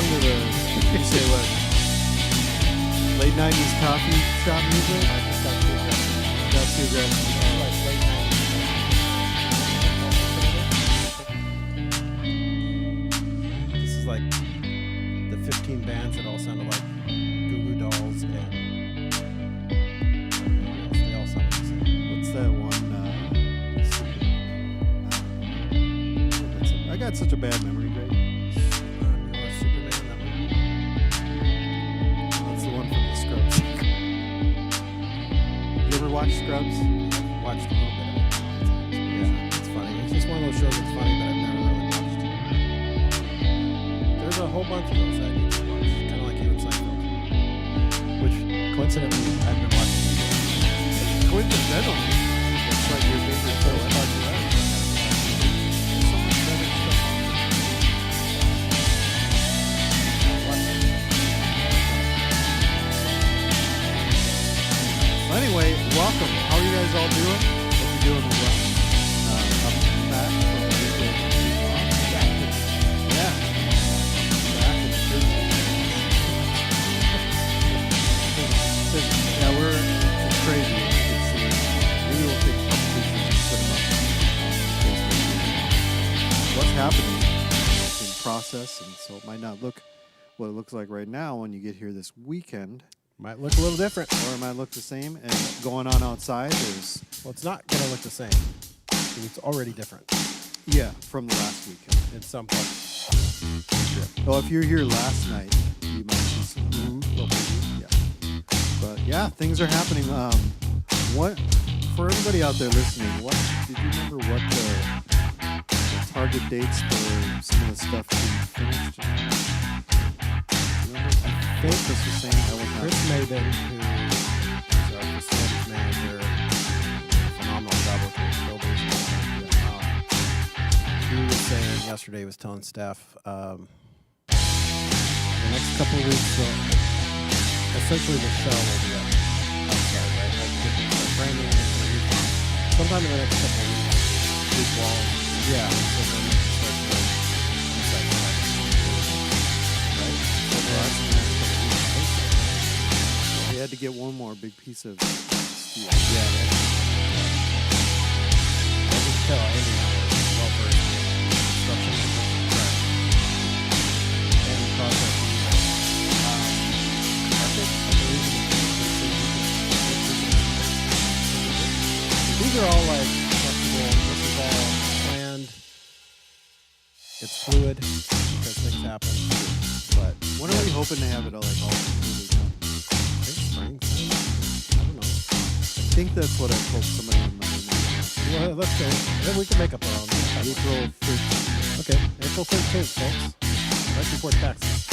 to the, you say what, late 90s coffee shop music? I just got too aggressive. That's too aggressive. Like late 90s. This is like the 15 bands that all sounded like Goo Goo Dolls and they all sounded the same. What's that one? I got such a bad memory, Greg. Superman, that one. That's the one from the Scrubs. You ever watch Scrubs? Watched a little bit of it. Yeah, it's funny. It's just one of those shows that's funny, but I've never really watched. There's a whole bunch of those I need to watch, kind of like you and Seinfeld, which coincidentally I've been watching. Coincidentally, it's like your favorite show. I thought you were. There's so much better stuff on there. Well, anyway, welcome. How are you guys all doing? Hope you're doing well. I'm back from the weekend. Yeah. Back in the church. Yeah, it's crazy. You can see it. Maybe we'll take a couple pictures and put them up on Facebook. What's happening in process, and so it might not look what it looks like right now when you get here this weekend. Might look a little different. Or it might look the same. And going on outside is... Well, it's not going to look the same. It's already different Yeah, from the last weekend. in some parts. Well, if you're here last night, you might see some little preview. Yeah. But yeah, things are happening. What for everybody out there listening? What did you remember? What the target dates for some of the stuff being finished? Remember? I think Chris was saying Chris Maben, who is our facilities manager, phenomenal job with the builders. He was saying yesterday, he was telling staff, the next couple of weeks, essentially the shell will be up outside, right? Like the framing and the roof. Sometime in the next couple of weeks, roof walls. Yeah. So then it starts to inside the house. Right? So the next couple of weeks. they had to get one more big piece of steel. Yeah. I can tell Andy and I are well versed in construction and process. These are all like flexible. This is all planned. It's fluid because things happen. But When are we hoping to have it all completely done? I think spring. I don't know. I think that's what I told somebody on Monday night. Well, let's go. Then we can make up our own. April 15th. Okay, April 13th, folks. Right before taxes.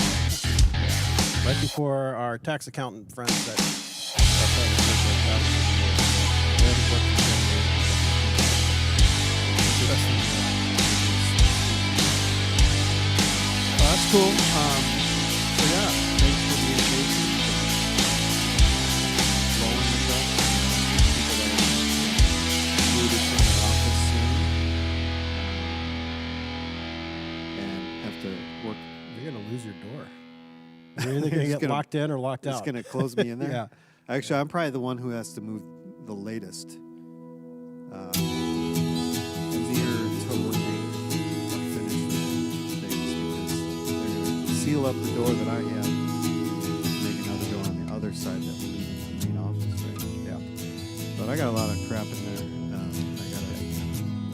Right before our tax accountant friends that are trying to take their jobs. That's cool. So yeah, thanks for the invitation. Blowing this up. People that are rooted from their office soon. And have to work. You're going to lose your door. You're either going to get locked in or locked out. It's going to close me in there? Yeah. Actually, I'm probably the one who has to move the latest. I'm near to working unfinished things because they're going to seal up the door that I have, make another door on the other side that will lead into the main office, right? Yeah. But I got a lot of crap in there. I got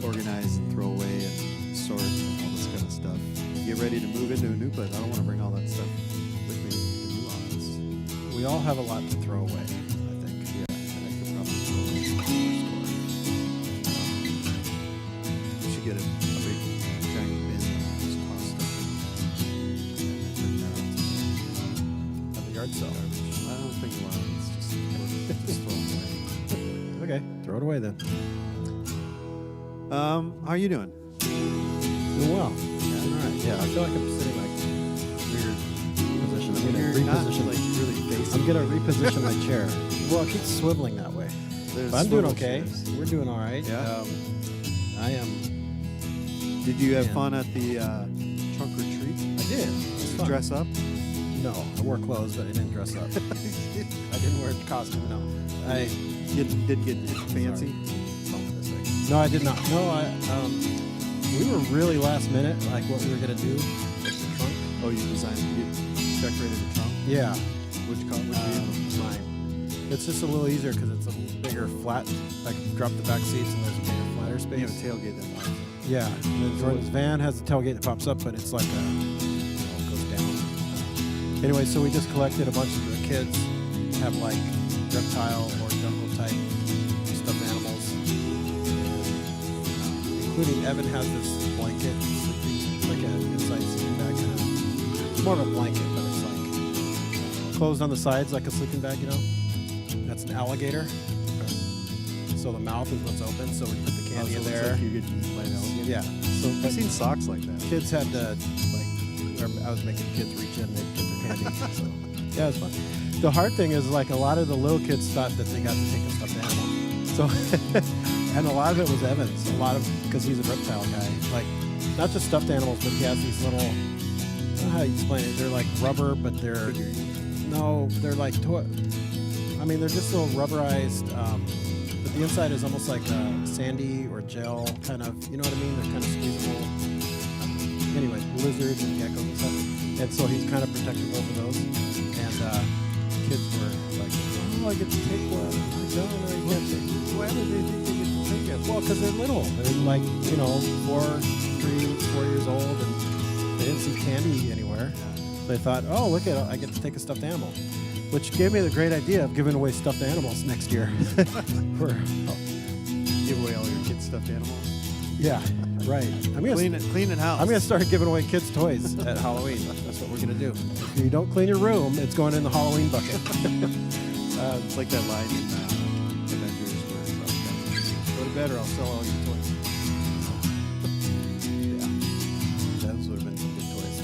to organize and throw away and sort and all this kind of stuff. Get ready to move into a new place. I don't want to bring all that stuff with me to the new office. We all have a lot to throw away, I think. Yeah, and I could probably throw away some of the store. We should get a big giant bin of just toss stuff in and bring that out to Have a yard sale. I don't think a lot. It's just throw them away. Okay, throw it away then. How are you doing? Doing well. Yeah, all right. Yeah, I feel like I'm sitting like weird position. I'm You're gonna not reposition. like really facing. I'm gonna reposition my chair. Well, it keeps swiveling that way. There's But I'm doing swivel okay. chairs. We're doing all right. Yeah? I am. Did you have Man. fun at the trunk or treat? I did. It was fun. Dress up? No, I wore clothes, but I didn't dress up. I didn't wear a costume. No, I did get fancy. No, I did not. No, we were really last minute, like what we were gonna do with the trunk. Oh, you decorated the trunk? Yeah. Which vehicle? Mine. It's just a little easier because it's a bigger flat. I can drop the back seats and there's a bigger flatter space. You have a tailgate that pops up. Yeah. And then Jordan's van has a tailgate that pops up, but it's like it goes down. Anyway, so we just collected a bunch of the kids have like reptile or jungle type stuffed animals. Including Evan has this blanket. It's like an inside sleeping bag. It's more of a blanket, but it's like closed on the sides like a sleeping bag, you know? That's an alligator. So the mouth is what's open, so we put the candy in there. Like you get eaten by an alligator? Yeah. So I've seen socks like that. kids had to, I was making kids reach in and they'd get their candy. So yeah, it was fun. The hard thing is like a lot of the little kids thought that they got to take a stuffed animal. So, and a lot of it was Evan's. Because he's a reptile guy. Like, not just stuffed animals, but he has these little, I don't know how you explain it. They're like rubber, but they're like toy. I mean, they're just little rubberized, but the inside is almost like sandy or gel kind of, you know what I mean? They're kind of squeezable. Anyway, lizards and geckos and stuff. And so he's kind of protective over those. And kids were like, oh, I get to take one. No, you can't take one. Why would they think they get to take it? Well, because they're little. They're like, 4 years old, and they didn't see candy anywhere. They thought, oh, look at it, I get to take a stuffed animal. Which gave me the great idea of giving away stuffed animals next year. Give away all your kids' stuffed animals? Yeah, right. Clean it house. I'm going to start giving away kids' toys at Halloween. That's what we're going to do. If you don't clean your room, it's going in the Halloween bucket. It's like that line in Avengers where go to bed or I'll sell all your toys. Yeah. Those would have been some good toys,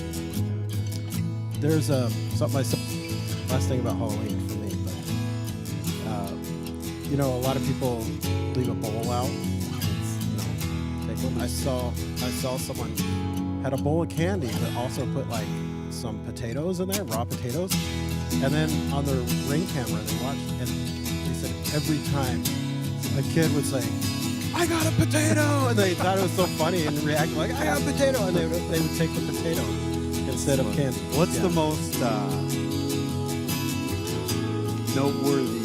too. There's something I saw. Last thing about Halloween for me, but a lot of people leave a bowl out. Take one. I saw someone had a bowl of candy, but also put like some potatoes in there, raw potatoes. And then on the Ring camera, they watched, and they said every time a kid would say, "I got a potato," and they thought it was so funny and react like, "I got a potato," and they would take the potato instead of candy. What's the most noteworthy,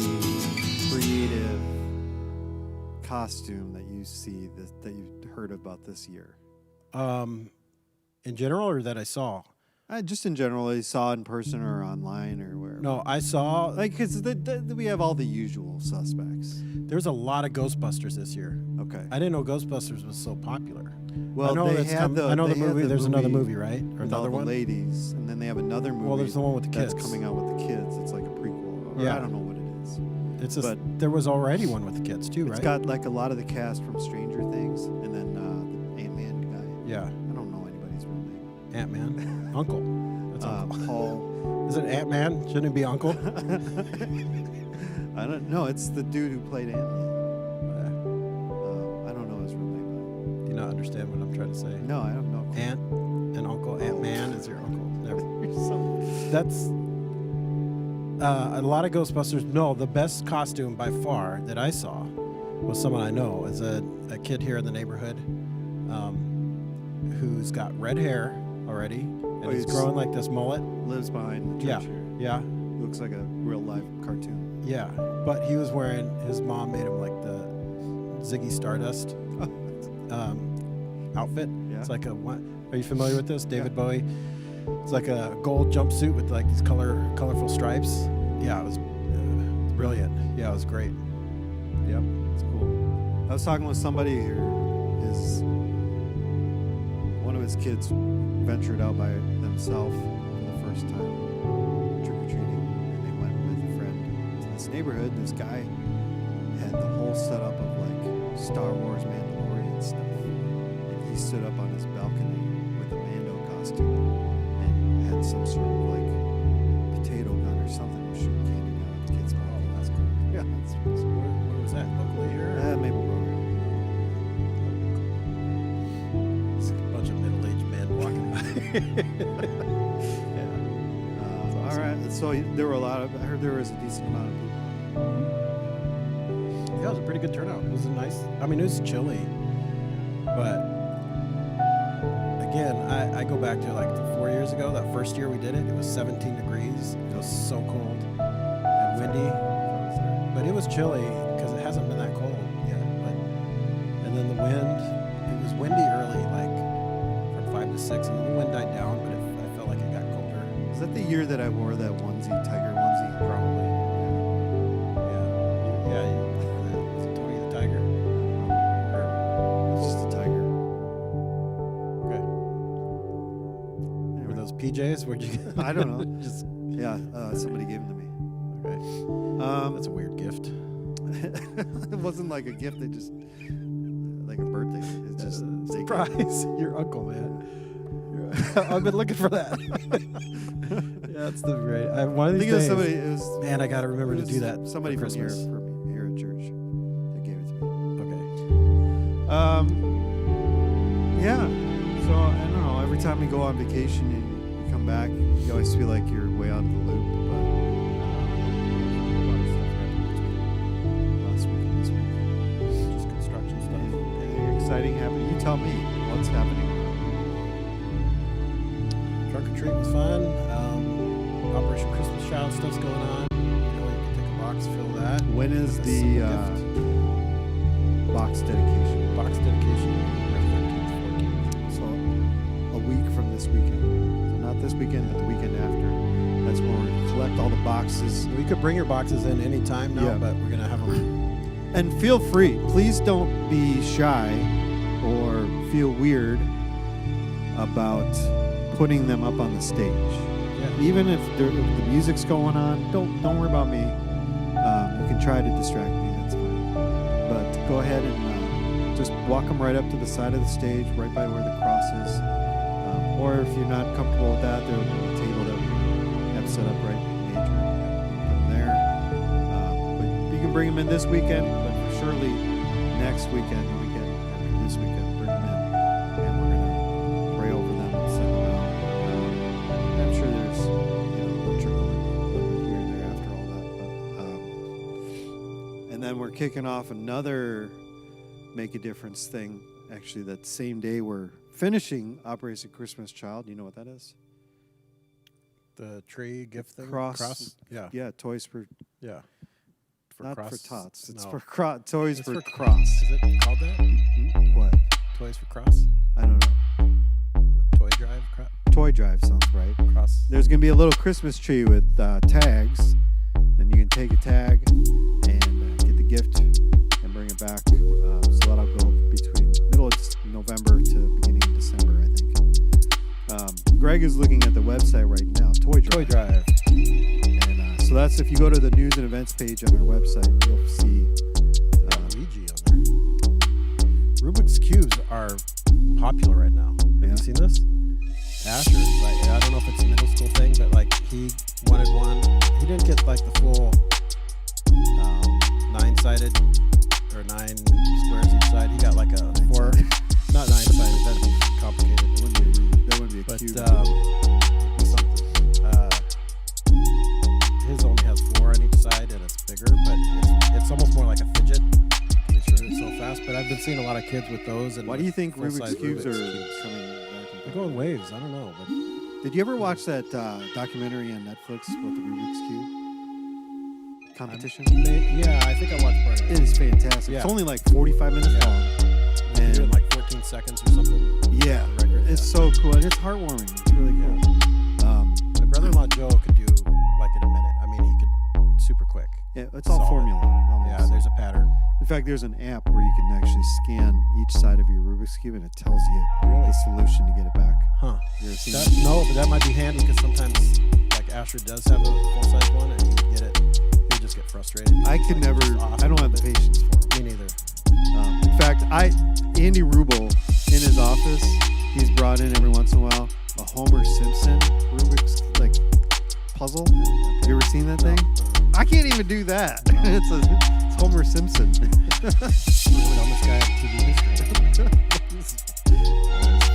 creative costume that you see that you heard about this year? In general, or that I saw? Just in general, you saw in person or online or wherever. No, I saw because we have all the usual suspects. There's a lot of Ghostbusters this year. Okay. I didn't know Ghostbusters was so popular. Well, I know I know the movie. There's another movie, right? Or with another all one. the ladies, and then they have another movie. Well, there's the one with the kids. That's coming out with the kids. It's like a prequel. Or Yeah. I don't know what it is. It's just, but there was already one with the kids too, right? It's got like a lot of the cast from Stranger Things, and then the Ant-Man guy. Yeah. I don't know anybody's real name. Ant-Man. Uncle. That's Uncle. Paul. Is it Ant-Man? Shouldn't it be Uncle? I don't know. It's the dude who played Ant-Man. I don't know his real name. Do you not understand what I'm trying to say? No, I don't know. Aunt and Uncle. Ant-Man is your uncle. Never. So That's a lot of Ghostbusters. No, the best costume by far that I saw was someone I know. Is a kid here in the neighborhood who's got red hair already, and he's growing like this mullet. Lives behind the church here. Yeah. Looks like a real life cartoon. Yeah, but he was wearing, his mom made him like the Ziggy Stardust outfit. Yeah. It's like are you familiar with this? David Bowie. It's like a gold jumpsuit with like these colorful stripes. Yeah, it was brilliant. Yeah, it was great. Yep, it's cool. I was talking with somebody here. One of his kids ventured out by themselves for the first time trick-or-treating, and they went with a friend to this neighborhood. This guy had the whole setup of like Star Wars Mandalorian stuff, and he stood up on his balcony with a Mando costume and had some sort of like potato gun or something, was shooting candy down at the kids' mouth. Oh, that's cool. Yeah, that's Where was that? Locally here? Maple Grove. It's a bunch of middle-aged men walking by. All right. So there were I heard there was a decent amount of people. Yeah, it was a pretty good turnout. It was it was chilly, but again, I go back to like 4 years ago. That first year we did it, it was 17 degrees. It was so cold and windy, but it was chilly because it hasn't been that cold yet. And then the wind, it was windy early, like from 5 to 6, and then the wind died down, but I felt like it got colder. Is that the year that I wore that tiger onesie? Probably. Yeah. Was it Tony the Tiger? It's just a tiger. Okay. Anyway. Were those PJs? Where'd you get? I don't know. Somebody gave them to me. Okay. That's a weird gift. It wasn't like a gift. They just like a birthday. It's just surprise. Your uncle, man. I've been looking for that. Yeah, that's the great. One of these days, man, I gotta remember to do that. Somebody for from Christmas. here at church that gave it to me. Okay. Yeah. So I don't know. Every time we go on vacation and you come back, you always feel like you're way out of the loop. But a lot of stuff happened between last week and this week. Just construction stuff. Anything exciting happening? You tell me what's happening. Trunk or treat was fun. Operation Christmas Child stuff's going on. You can take a box, fill that. When is With a the simple gift. box dedication? Box dedication? November 13th, 14th. So a week from this weekend. So not this weekend, but the weekend after. That's when we're going to collect all the boxes. So you could bring your boxes in any time now, Yeah. but we're gonna have them. And feel free. Please don't be shy or feel weird about putting them up on the stage. Yeah. Even if the music's going on, don't worry about me. You can try to distract me. That's fine. But go ahead and just walk them right up to the side of the stage, right by where the cross is. Or if you're not comfortable with that, there'll be a table that we have set up right in the atrium. Put them there. But you can bring them in this weekend, but for surely next weekend, the weekend after this weekend, bring them in, and we're gonna pray over them and send them out. I'm sure there's a trickle in a little bit here and there after all that. But, and then we're kicking off another Make a Difference thing. Actually, that same day we're finishing Operation Christmas Child. You know what that is? The tree gift thing? Cross. Yeah. Yeah, toys for... Yeah. not cross? for tots. It's No. for toys It's for for cross. Is it called that? What? Toys for Cross? I don't know. Toy Drive? Toy drive sounds right. Cross? There's going to be a little Christmas tree with tags, and you can take a tag and get the gift and bring it back. So that'll go between middle of November to beginning of December, I think. Greg is looking at the website right now, Toy Drive. Toy Drive. And so that's, if you go to the news and events page on our website, you'll see Luigi on there. Rubik's Cubes are popular right now. Have you seen this? Asher, like, I don't know if it's a middle school thing, but like he wanted one. He didn't get like the full 9-sided or 9 squares each side. He got like a 4, not 9-sided. That'd be complicated. that wouldn't be a But cube. something. His only has 4 on each side, and it's bigger, but it's almost more like a fidget. It's so fast. But I've been seeing a lot of kids with those. And Why do you think Rubik's full-size Cubes Rubik's are Cubes. coming back? They're going waves. I don't know. But Did you ever watch that documentary on Netflix about the Rubik's Cube competition? yeah, I think I watched part of It it. is fantastic. Yeah. It's only like 45 minutes Yeah. long. They do it in And like 14 seconds or something. yeah, Record, it's so cool. And it's heartwarming. It's really cool. My brother-in-law Joe could do like in a minute. I mean, he could super quick. Yeah, it's all Solid. formula. Almost. Yeah, there's a pattern. In fact, there's an app where you can actually scan each side of your Rubik's Cube and it tells you the solution to get it back. Huh. You ever seen That, that? no, but that might be handy because sometimes, like Asher does have a full-size one, and he would get it. He would just get frustrated. I could Like, never, just off I don't a have the bit. patience for it. Me neither. In fact, Andy Rubel, in his office, he's brought in every once in a while a Homer Simpson Rubik's like puzzle. Have you ever seen that thing? I can't even do that. It's Homer Simpson. Dumbest guy in TV history. It's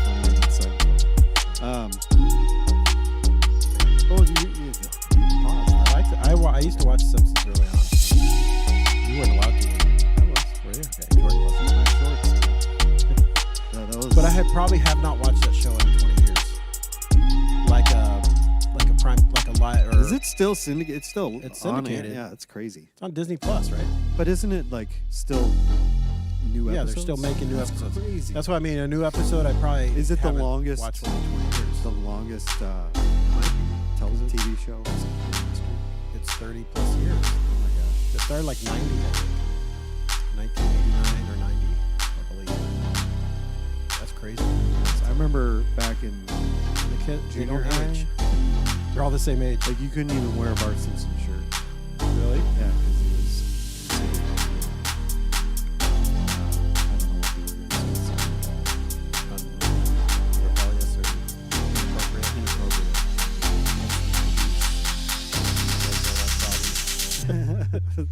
funnier than Seinfeld. probably have not watched that show in 20 years. Like a live. Or Is it still syndicated? It's still It's on syndicated. Yeah, it's crazy. It's on Disney Plus, right? But isn't it like still new Yeah, episodes? they're still making new That's episodes. Crazy. That's what I mean. A new episode, I probably Is it the haven't longest? watched one in 20 years. The longest TV show. It's 30 plus years. Oh my gosh. It started like 90, I think. 1989 or 90, I believe. That's crazy. I remember back in The kids, they junior don't high, age. They're all the same age. like you couldn't even wear a Bart Simpson shirt. Really? Yeah, because he was. I don't know what the word is. Rebellious or inappropriate.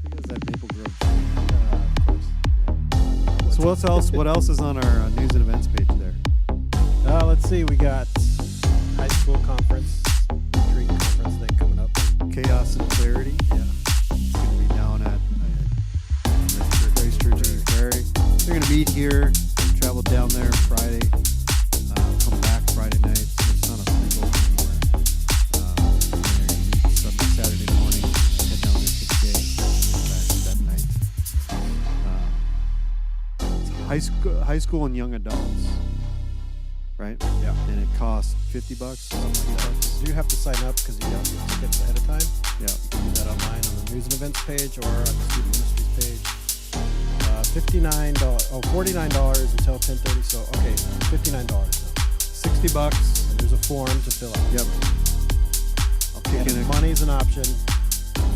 Because that Maple Grove. Of course. So what else is on our news and events page there? Let's see. We got high school conference, retreat conference thing coming up. Chaos and Clarity. Yeah. It's going to be down at Grace Church in East Prairie. They're going to meet here, travel down there Friday, come back Friday night. So there's not a sleep over anywhere. And they're going to meet Saturday morning, head down there for the day, back that night. High school and young adults, right? Yeah. And it costs $50, something like that. You have to sign up because you have to get tickets ahead of time. Yeah. You can do that online on the news and events page or on the student ministries page. $59. Oh, $49 until 10:30. So okay, $59 now. $60. And there's a form to fill out. Yep. I'll kick And in if money's an option,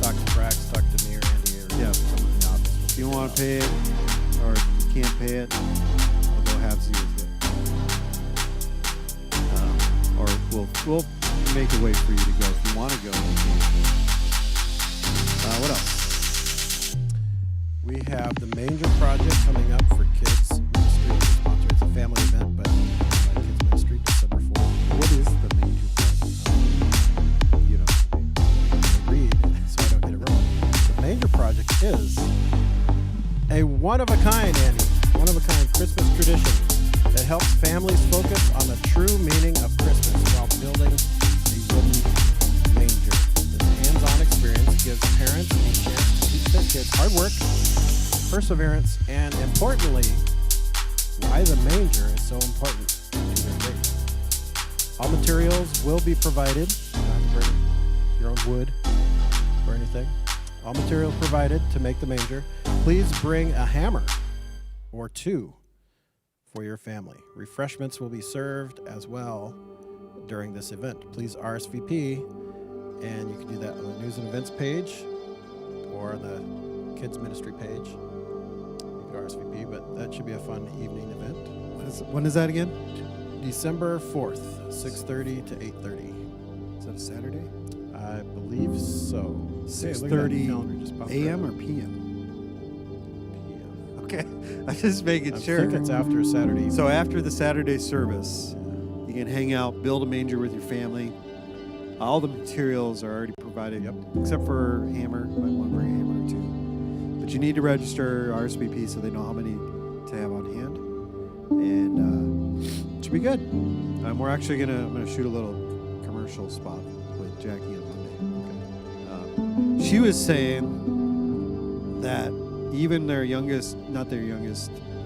talk to Brax, talk to me or Andy or Yeah. someone in the office. If you want to pay it, or if you can't pay it, I'll go halvesy with you. Or we'll make a way for you to go if you want to go. You can. What else? We have the Manger Project coming up for kids ministry sponsor. It's a family event, but by kids ministry December 4th. What is the Manger Project? You know. Read so I don't get it wrong. The Manger Project is a one-of-a-kind, Andy, one-of-a-kind Christmas tradition that helps families focus on the true meaning of Christmas while building a wooden manger. This hands-on experience gives parents a chance to teach their kids hard work, perseverance, and importantly, why the manger is so important to their faith. All materials will be provided. You don't have to bring your own wood or anything. All materials provided to make the manger. Please bring a hammer or two for your family. Refreshments will be served as well during this event. Please RSVP, and you can do that on the news and events page or on the kids ministry page. You can RSVP, but that should be a fun evening event. When is that again? December 4th, 6:30 to 8:30. Is that a Saturday? I believe so. 6:30 a.m. a.m. or p.m.? Okay, I'm just making sure. I think it's after a Saturday. So after the Saturday service, you can hang out, build a manger with your family. All the materials are already provided, except for hammer. You might want to bring a hammer or two. But you need to register RSVP so they know how many to have on hand. And it should be good. We're actually I'm gonna shoot a little commercial spot with Jackie on Monday. She was saying that even their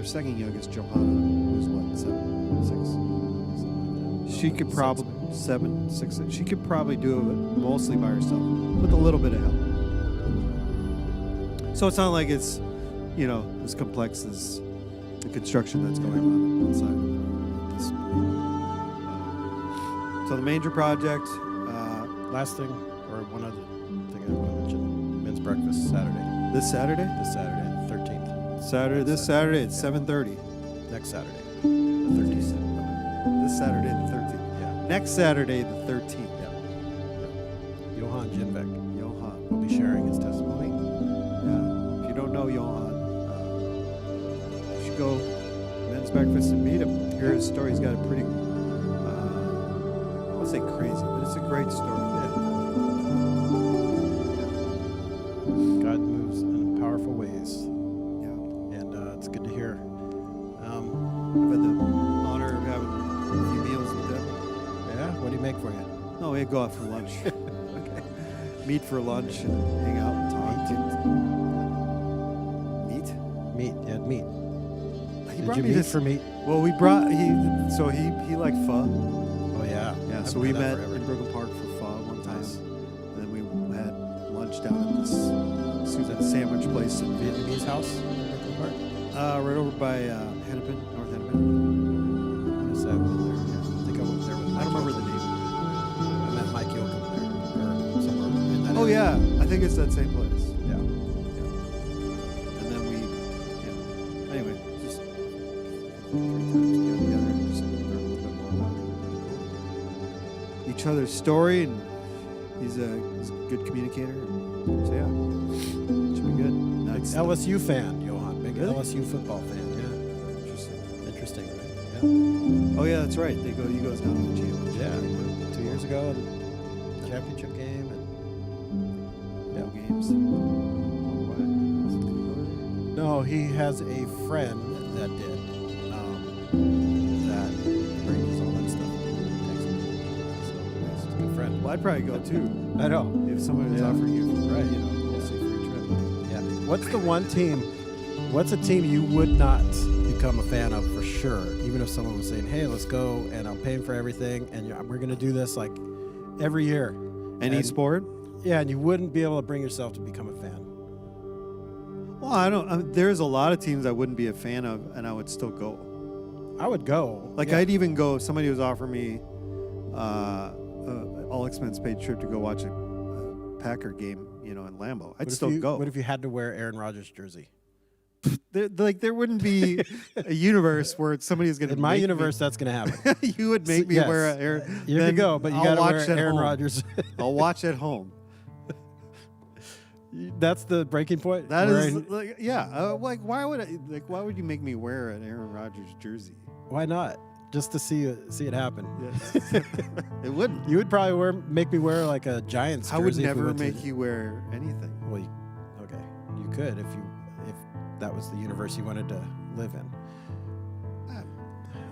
second youngest, Johanna, who's what, 7, 6? She could probably 7, 6. She could probably do it mostly by herself with a little bit of help. So it's not like it's, as complex as the construction that's going on outside of this. So the Manger Project. Last thing, or one other thing I want to mention: men's breakfast Saturday. This Saturday? This Saturday, the 13th. This Saturday at 7:30. Next Saturday, the 13th. This Saturday the 13th. Yeah. Next Saturday the 13th. Yeah. Johann Jinbeck. Johann will be sharing his testimony. Yeah. If you don't know Johann, you should go men's breakfast and meet him. Hear his story. He's got a pretty, I won't say crazy, but it's a great story. God moves in powerful ways. Yeah. And it's good to hear. I've had the honor of having few meals with them. Yeah. What do you make for you? No, we'd go out for lunch. Okay. Meet for lunch and hang out and talk. Meat? Meat. Yeah, meat. He Did brought you me meet this for meat? Well, he liked pho. Oh yeah. Yeah, I've so been we to that met forever. in Brooklyn Park for pho one time. Nice. And then we had lunch down at this Susan sandwich place in Vietnamese house. In Brooklyn Park. right over by Hennepin, North Hennepin. What is that over there? Yeah. I think I went there with I don't remember the Yoakum. name. I met Mike Yoakum there, or somewhere in that Oh area. yeah, I think it's that same place. Yeah. And then anyway, just 3 times together and just learn a little bit more about each other's story, and he's a good communicator. So yeah, should be good. Big That's LSU fan, Johan. Big Really? LSU football fan. interesting. Yeah. Interesting, right? Oh yeah, that's right. You guys got on the championship. Yeah. Yeah. 2 years ago, and championship game, and No games. no, he has a friend that did that brings all that stuff. Takes it. So he's a good friend. Well, I'd probably go too I know. if somebody was Yeah. offering you, Right. we'll see free trip. Yeah. What's the one team? What's a team you would not become a fan of for sure? Even if someone was saying, "Hey, let's go," and I'm paying for everything, and we're going to do this like every year. Any And- sport? Yeah, and you wouldn't be able to bring yourself to become a fan. Well, I don't. There's a lot of teams I wouldn't be a fan of, and I would still go. I would go. Like yeah. I'd even go if somebody was offering me all expense paid trip to go watch a Packer game, in Lambeau. I'd What if still you- go. What if you had to wear Aaron Rodgers' jersey? There wouldn't be a universe where somebody's going to. In my universe, that's going to happen. you would make me Yes. wear a Aaron. You then could go, but you I'll got to watch wear at Aaron home. Rodgers. I'll watch at home. That's the breaking point. That is Wearing- like, yeah. Why would you make me wear an Aaron Rodgers jersey? Why not? Just to see it happen. Yeah. It wouldn't. You would probably make me wear like a Giants jersey. I would if we never went to- make you wear anything. Well, okay, you could if that was the universe you wanted to live in.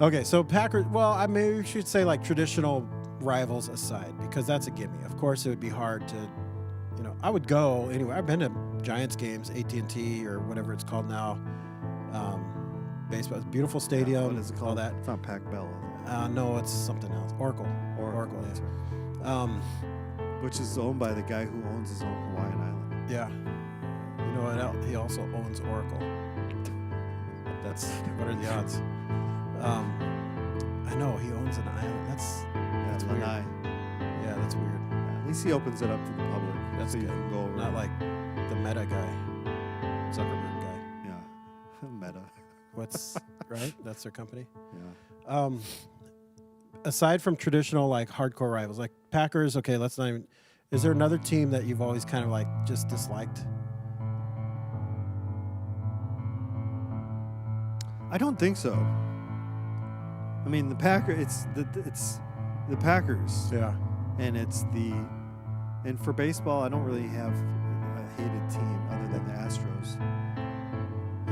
Okay, so Packers. Well, I maybe we should say like traditional rivals aside, because that's a gimme. Of course, it would be hard to, I would go anyway. I've been to Giants games, AT&T or whatever it's called now. Baseball, beautiful stadium. What is it all called? that. It's not Pac Bell, No, it's something else. Oracle. Oracle, yeah. that's which is owned by the guy who owns his own Hawaiian island. Yeah. You know what else? He also owns Oracle. What are the odds? I know, he owns an island. That's weird. Lanai. Yeah, that's weird. At least he opens it up to the public. That's so you good. can go over. Not like the Meta guy, Zuckerberg guy. Yeah. Meta. What's right? That's their company. Yeah. Aside from traditional like hardcore rivals, like Packers, okay, let's not even. Is there another team that you've always kind of like just disliked? I don't think so. I mean, the Packers. It's the Packers, Yeah. and and for baseball, I don't really have a hated team other than the Astros.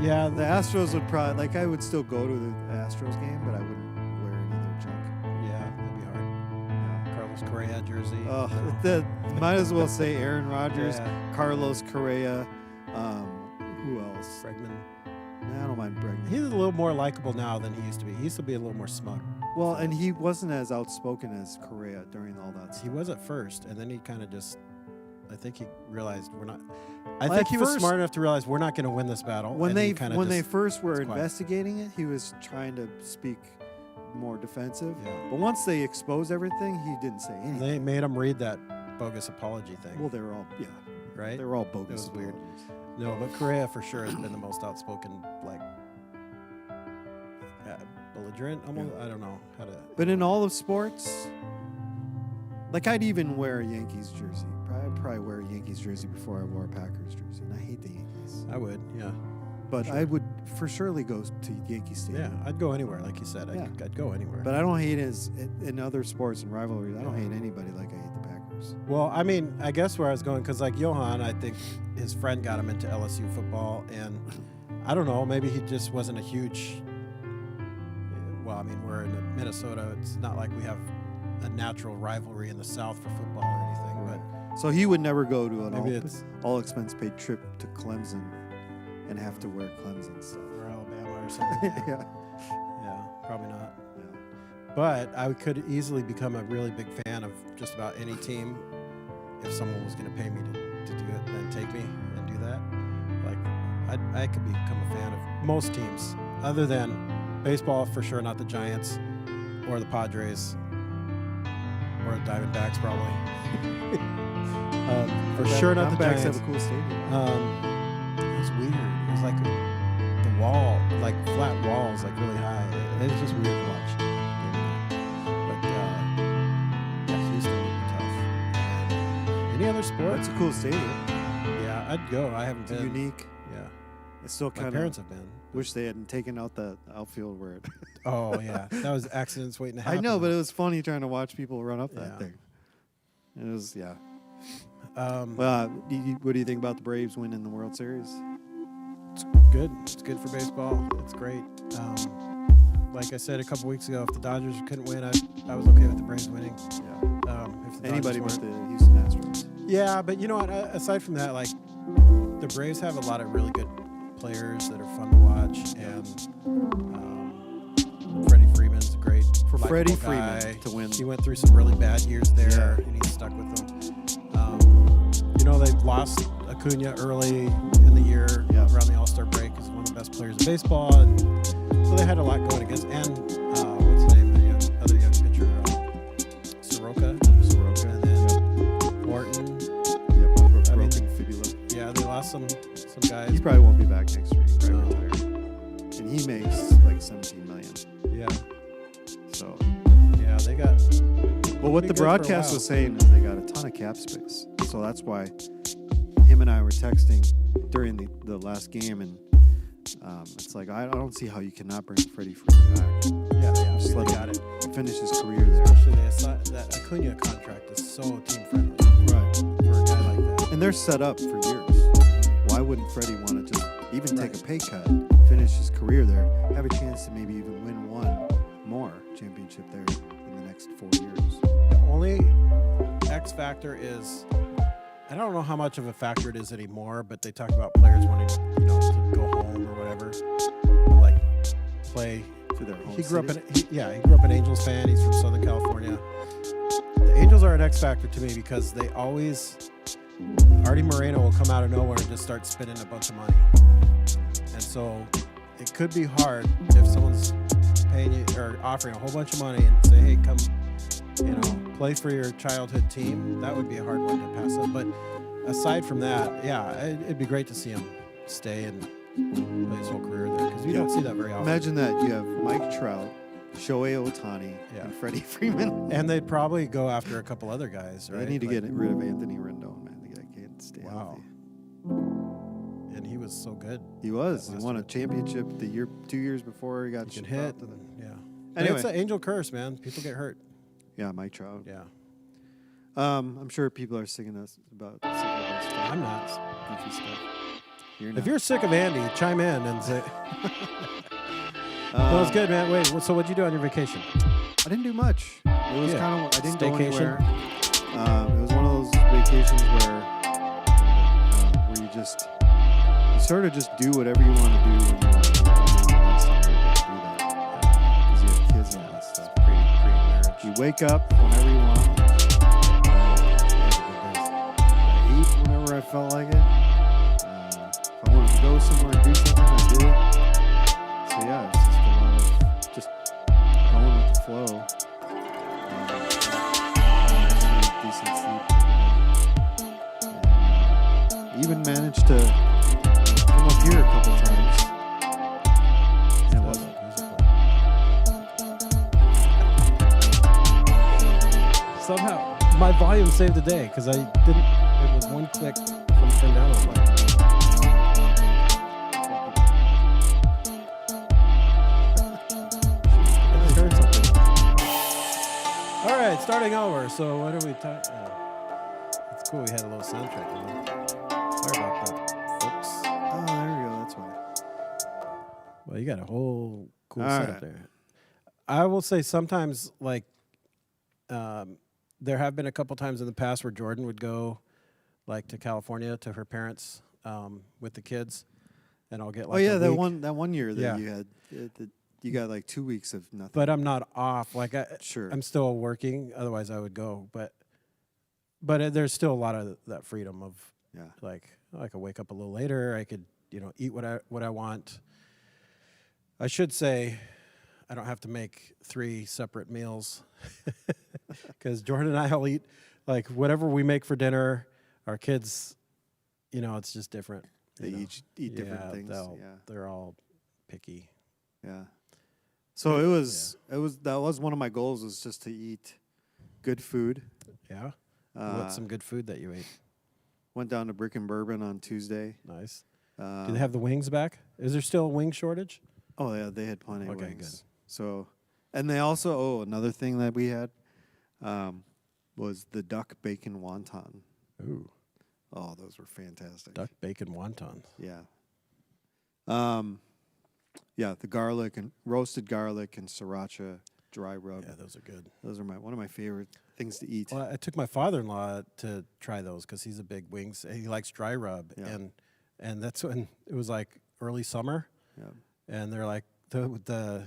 Yeah. The Astros would probably I would still go to the Astros game, but I wouldn't wear any of their junk. Yeah, that'd be hard. Yeah. Carlos Correa jersey. Might as well say Aaron Rodgers, Yeah. Carlos Correa. Who else? Bregman. I don't mind Bregman. He's a little more likable now than he used to be. He used to be a little more smug. Well, and he wasn't as outspoken as Correa during all that He stuff. was at first, and then he kind of just. I think he realized we're not. I Well, think at he was first- smart enough to realize we're not going to win this battle. When and they he kinda when they just- first were was quiet. investigating it, he was trying to speak more defensive. Yeah. But once they exposed everything, he didn't say anything. They made him read that bogus apology thing. Well, they were all right? they were all bogus. was weird. apologies. No, but Correa for sure has been the most outspoken, like belligerent. Almost, I don't know how to. But in all of sports, I'd even wear a Yankees jersey. I'd probably wear a Yankees jersey before I wore a Packers jersey, and I hate the Yankees. I would, yeah, But Sure. I would for surely go to Yankee yeah. Stadium. I'd go anywhere, like you said. Yeah. I'd go anywhere. But I don't hate in other sports and rivalries. I don't hate anybody like I hate the Packers. Well, I mean, I guess where I was going, because like Johan, I think his friend got him into LSU football, and I don't know, maybe he just wasn't a huge. well, I mean, we're in Minnesota. It's not like we have a natural rivalry in the South for football or anything. But So he would never go to an maybe it's all expense paid trip to Clemson and have to wear Clemson stuff. or Alabama or something. Yeah. Yeah, probably not. Yeah. But I could easily become a really big fan of just about any team if someone was going to pay me to do it, then take me and do that. Like, I could become a fan of most teams, other than baseball, for sure, not the Giants or the Padres or the Diamondbacks, probably. For sure, not the Diamondbacks Giants. have a cool stadium. It was weird. It was like the wall, like flat walls, like really high. It was just weird to watch. But yeah, Houston would be tough. Any other sport? That's a cool stadium. Yeah, I'd go. I haven't It's been. unique. Yeah, It's still my kind parents of. have been. Wish they hadn't taken out the outfield where it. Oh yeah, that was accidents waiting to I happen. know, but it was funny trying to watch people run up that Yeah. thing. It was, yeah. Well, What do you think about the Braves winning the World Series? it's good. It's good for baseball. It's great. Like I said a couple weeks ago, if the Dodgers couldn't win, I was okay with the Braves winning. Yeah. If the Anybody Dodgers but weren't- the Houston Astros. Yeah, but you know what? Aside from that, like the Braves have a lot of really good players that are fun to watch, and Freddie Freeman's a great For likable Freddie guy. Freeman to win. He went through some really bad years there, Yeah. and he's stuck with them. You know, they lost Acuna early in the year Yeah. around the All-Star break. He's one of the best players in baseball, and so they had a lot going against. And what's his name? The other young pitcher, Soroka, and then Morton. Yep. I mean- Broken fibula. Yeah, they lost some guys. He probably won't be back next year. He's probably No. retired. And he makes like 17 million. Yeah, So. yeah, they got. Well, what Be the good for a broadcast while. was saying is they got a ton of cap space. So that's why him and I were texting during the last game, and it's like I don't see how you cannot bring Freddie Freeman back. Yeah, they Just let absolutely him got it. finish his career there. Especially that Acuna contract is so team friendly Right. for a guy like that. And they're set up for years. Why wouldn't Freddie want to just even take a pay cut, finish his career there, have a chance to maybe even win one more championship there in the next 4 years? The only X factor is, I don't know how much of a factor it is anymore, but they talk about players wanting, to go home or whatever, like play. To their home He grew up city? he grew up an Angels fan. He's from Southern California. The Angels are an X factor to me because they always, Artie Moreno will come out of nowhere and just start spending a bunch of money, and so it could be hard if someone's paying you or offering a whole bunch of money and say, hey, come, play for your childhood team. That would be a hard one to pass up. But aside from that, yeah, it'd be great to see him stay and play his whole career there because you don't see that very often. Imagine that you have Mike Trout, Shohei Ohtani, Yeah. and Freddie Freeman. And they'd probably go after a couple other guys, right? They need to Like, get rid of Anthony Rendon, man. The guy can't stay Wow. healthy. And he was so good. He was. That He last won a year. championship 2 years before he got He can shipped out hit. to the- Yeah. Anyway. It's an angel curse, man. People get hurt. Yeah, Mike Trout. Yeah. I'm sure people are singing us about stuff. I'm not. Goofy stuff. If you're sick of Andy, chime in and say. No, it's good, man. Wait, so what'd you do on your vacation? I didn't do much. It was Yeah. kind of. I didn't go Staycation? anywhere. It was one of those vacations where you sort of just do whatever you want to do when you want to do it. I mean, last time you were able to do that because you have kids and all that stuff. Pre-marriage. You wake up whenever you want. I eat whenever I felt like it. If I wanted to go somewhere and do something, I did it. So yeah, it's just a lot of just going with the flow. Decent sleep. And, even managed to come up here a couple times. And it wasn't. Somehow, my volume saved the day because I didn't. It was one click from turn down. I was like, I just heard something. All right, starting over. So what are we talking? It's cool. We had a little soundtrack. Sorry about that, folks. Oh, there we go. That's why. Well, you got a whole cool All setup right. there. I will say sometimes, like, there have been a couple times in the past where Jordan would go, like, to California to her parents with the kids, and I'll get like a week. that one year that Yeah. you had, you got like 2 weeks of nothing. But I'm not off. Like, Sure. I'm still working. Otherwise, I would go. But there's still a lot of that freedom of, Yeah. like, I could wake up a little later. I could, eat what I want. I should say, I don't have to make 3 separate meals because Jordan and I will eat like whatever we make for dinner. Our kids, it's just different. They each eat different things. They're all picky. Yeah. So that was one of my goals, was just to eat good food. Yeah. What's some good food that you ate? Went down to Brick and Bourbon on Tuesday. Nice. Do they have the wings back? Is there still a wing shortage? Oh yeah, they had plenty of Okay, wings. good. So, and they also another thing that we had was the duck bacon wonton. Ooh. Oh, those were fantastic. Duck bacon wontons. Yeah. Yeah, the garlic and roasted garlic and sriracha dry rub. Yeah, those are good. Those are one of my favorite things to eat. Well, I took my father-in-law to try those because he's a big wings. He likes dry rub, Yeah. and that's when it was like early summer, Yeah. and they're like the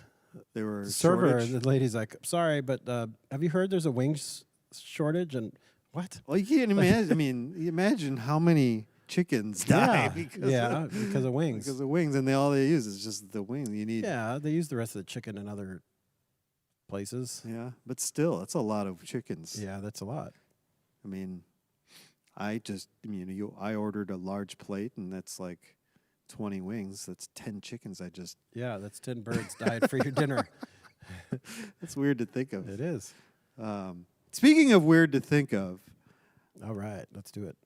They were server, shortage. the lady's like, sorry, but have you heard there's a wings shortage? And what? Well, you can't imagine. I mean, you imagine how many chickens die because of wings. because of wings, and all they use is just the wings. You need They use the rest of the chicken in other places. Yeah, but still, that's a lot of chickens. Yeah, that's a lot. I mean, I ordered a large plate, and that's like 20 wings. That's 10 chickens. That's 10 birds died for your dinner. That's weird to think of. It is. Speaking of weird to think of, All right, let's do it.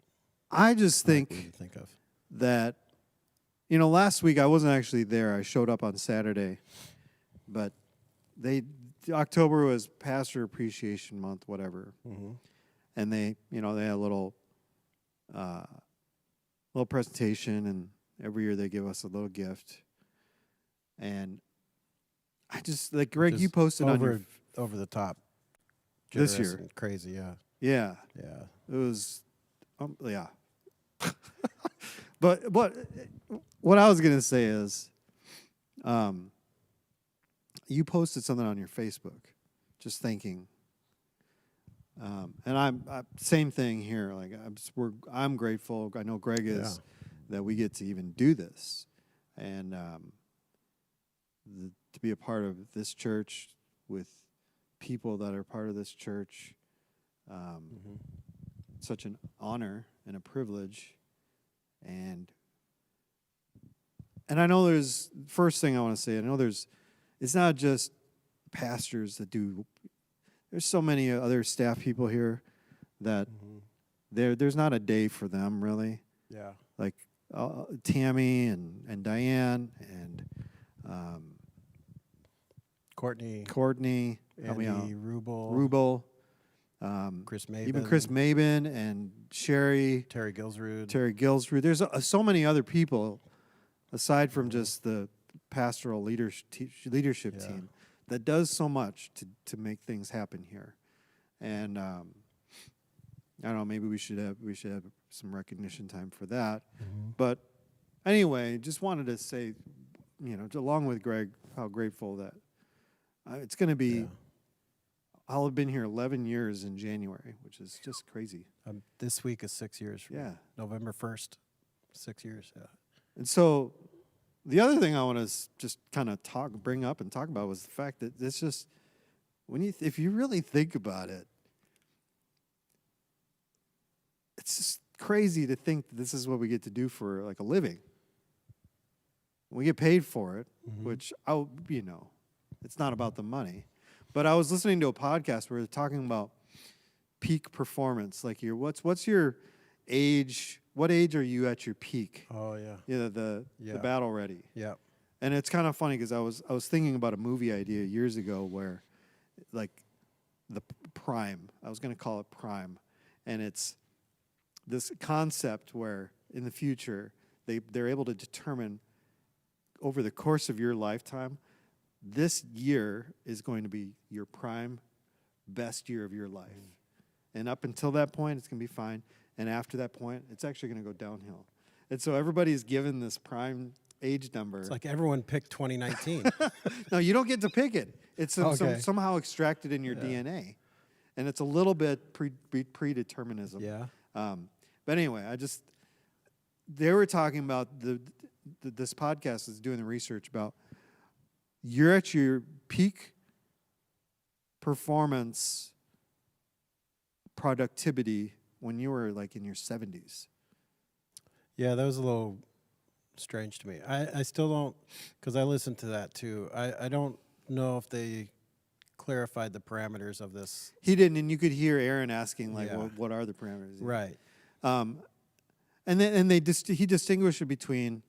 I just Weird to think think of. that, last week I wasn't actually there. I showed up on Saturday, but October was Pastor Appreciation Month, whatever, Mm-hmm. and they had a little presentation, and every year they give us a little gift, and I just like Greg, Just you posted on your over the top. This Generous year. and crazy, yeah. yeah. Yeah. It was, yeah. But what I was gonna say is, you posted something on your Facebook, just thinking, and I'm same thing here. Like I'm grateful. I know Greg is that we get to even do this, and to be a part of this church with people that are part of this church. Such an honor and a privilege, and I know there's first thing I want to say. I know it's not just pastors that do. There's so many other staff people here that there's not a day for them really. Yeah. Like Tammy and Diane and Courtney, Andy, Rubel, Rubel, Chris Mabin, even Chris Mabin and Sherry, Terry Gilsrud. There's so many other people aside from just the pastoral leadership team that does so much to make things happen here. And I don't know, maybe we should have some recognition time for that. But anyway, just wanted to say, along with Greg, how grateful that it's going to be. Yeah. I'll have been here 11 years in January, which is just crazy. This week is 6 years. From Yeah. November 1st, 6 years. Yeah. And so the other thing I want to just kind of bring up and talk about was the fact that it's just, if you really think about it, it's just crazy to think that this is what we get to do for like a living. We get paid for it, which it's not about the money. But I was listening to a podcast where they're talking about peak performance. Like what's your age? What age are you at your peak? Oh yeah. The battle ready. Yeah. And it's kind of funny because I was thinking about a movie idea years ago where, like, the Prime. I was going to call it Prime, and it's this concept where in the future they're able to determine over the course of your lifetime this year is going to be your prime best year of your life. And up until that point, it's going to be fine. And after that point, it's actually going to go downhill. And so everybody's given this prime age number. It's like everyone picked 2019. No, you don't get to pick it. It's Okay. somehow extracted in your DNA. And it's a little bit predeterminism. Yeah. But anyway, they were talking about this podcast is doing the research about you're at your peak performance productivity when you were like in your 70s. Yeah, that was a little strange to me. I still don't, because I listened to that too. I don't know if they clarified the parameters of this. He didn't, and you could hear Aaron asking, like, Yeah. what are the parameters? Right. And he distinguished between,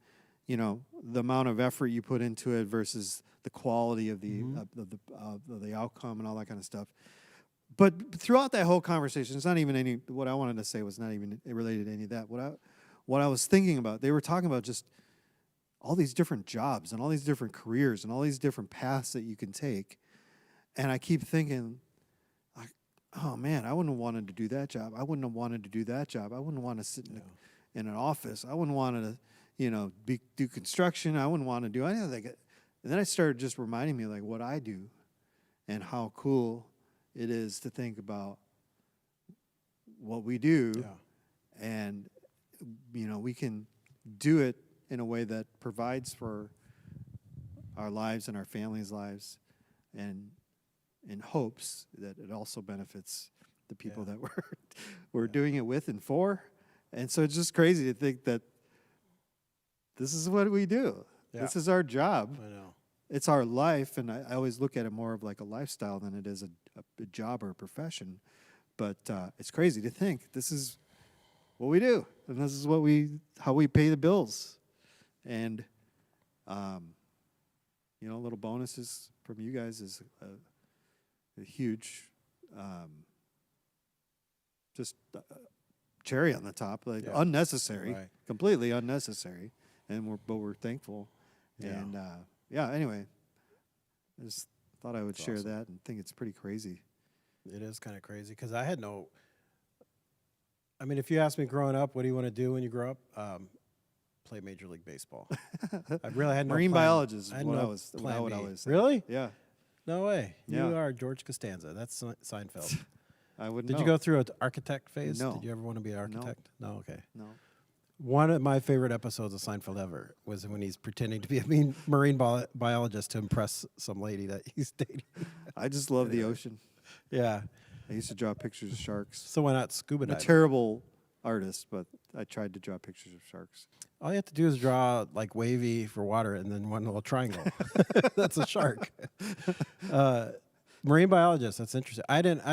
the amount of effort you put into it versus the quality of the of the outcome and all that kind of stuff. But throughout that whole conversation, it's not even what I wanted to say was not even related to any of that. What I was thinking about, they were talking about just all these different jobs and all these different careers and all these different paths that you can take. And I keep thinking, like, oh man, I wouldn't have wanted to do that job. I wouldn't have wanted to do that job. I wouldn't want to sit in an office. I wouldn't want to, do construction. I wouldn't want to do anything like it. And then I started just reminding me like what I do and how cool it is to think about what we do. Yeah. And, we can do it in a way that provides for our lives and our families' lives, and in hopes that it also benefits the people that we're doing it with and for. And so it's just crazy to think that this is what we do. Yeah. This is our job. I know. It's our life, and I always look at it more of like a lifestyle than it is a job or a profession. But it's crazy to think this is what we do, and this is how we pay the bills. And little bonuses from you guys is a huge, just cherry on the top, like unnecessary, Right. completely unnecessary, and we're thankful. Yeah. And anyway, I just thought I would That's share awesome. that and think it's pretty crazy. It is kind of crazy because I had if you asked me growing up, what do you want to do when you grow up? Play Major League Baseball. I really had no Marine plan. biologist I is had what no I was plan what I B. was saying. Really? Yeah, No way. Yeah. You are George Costanza. That's Seinfeld. I wouldn't Did know. you go through an architect phase? No. Did you ever want to be an architect? No. Okay. No. One of my favorite episodes of Seinfeld ever was when he's pretending to be a marine biologist to impress some lady that he's dating. I just love the ocean. Yeah. I used to draw pictures of sharks. So why not scuba I'm a diving? terrible artist, but I tried to draw pictures of sharks. All you have to do is draw like wavy for water and then one little triangle. That's a shark. Marine biologist. That's interesting. I didn't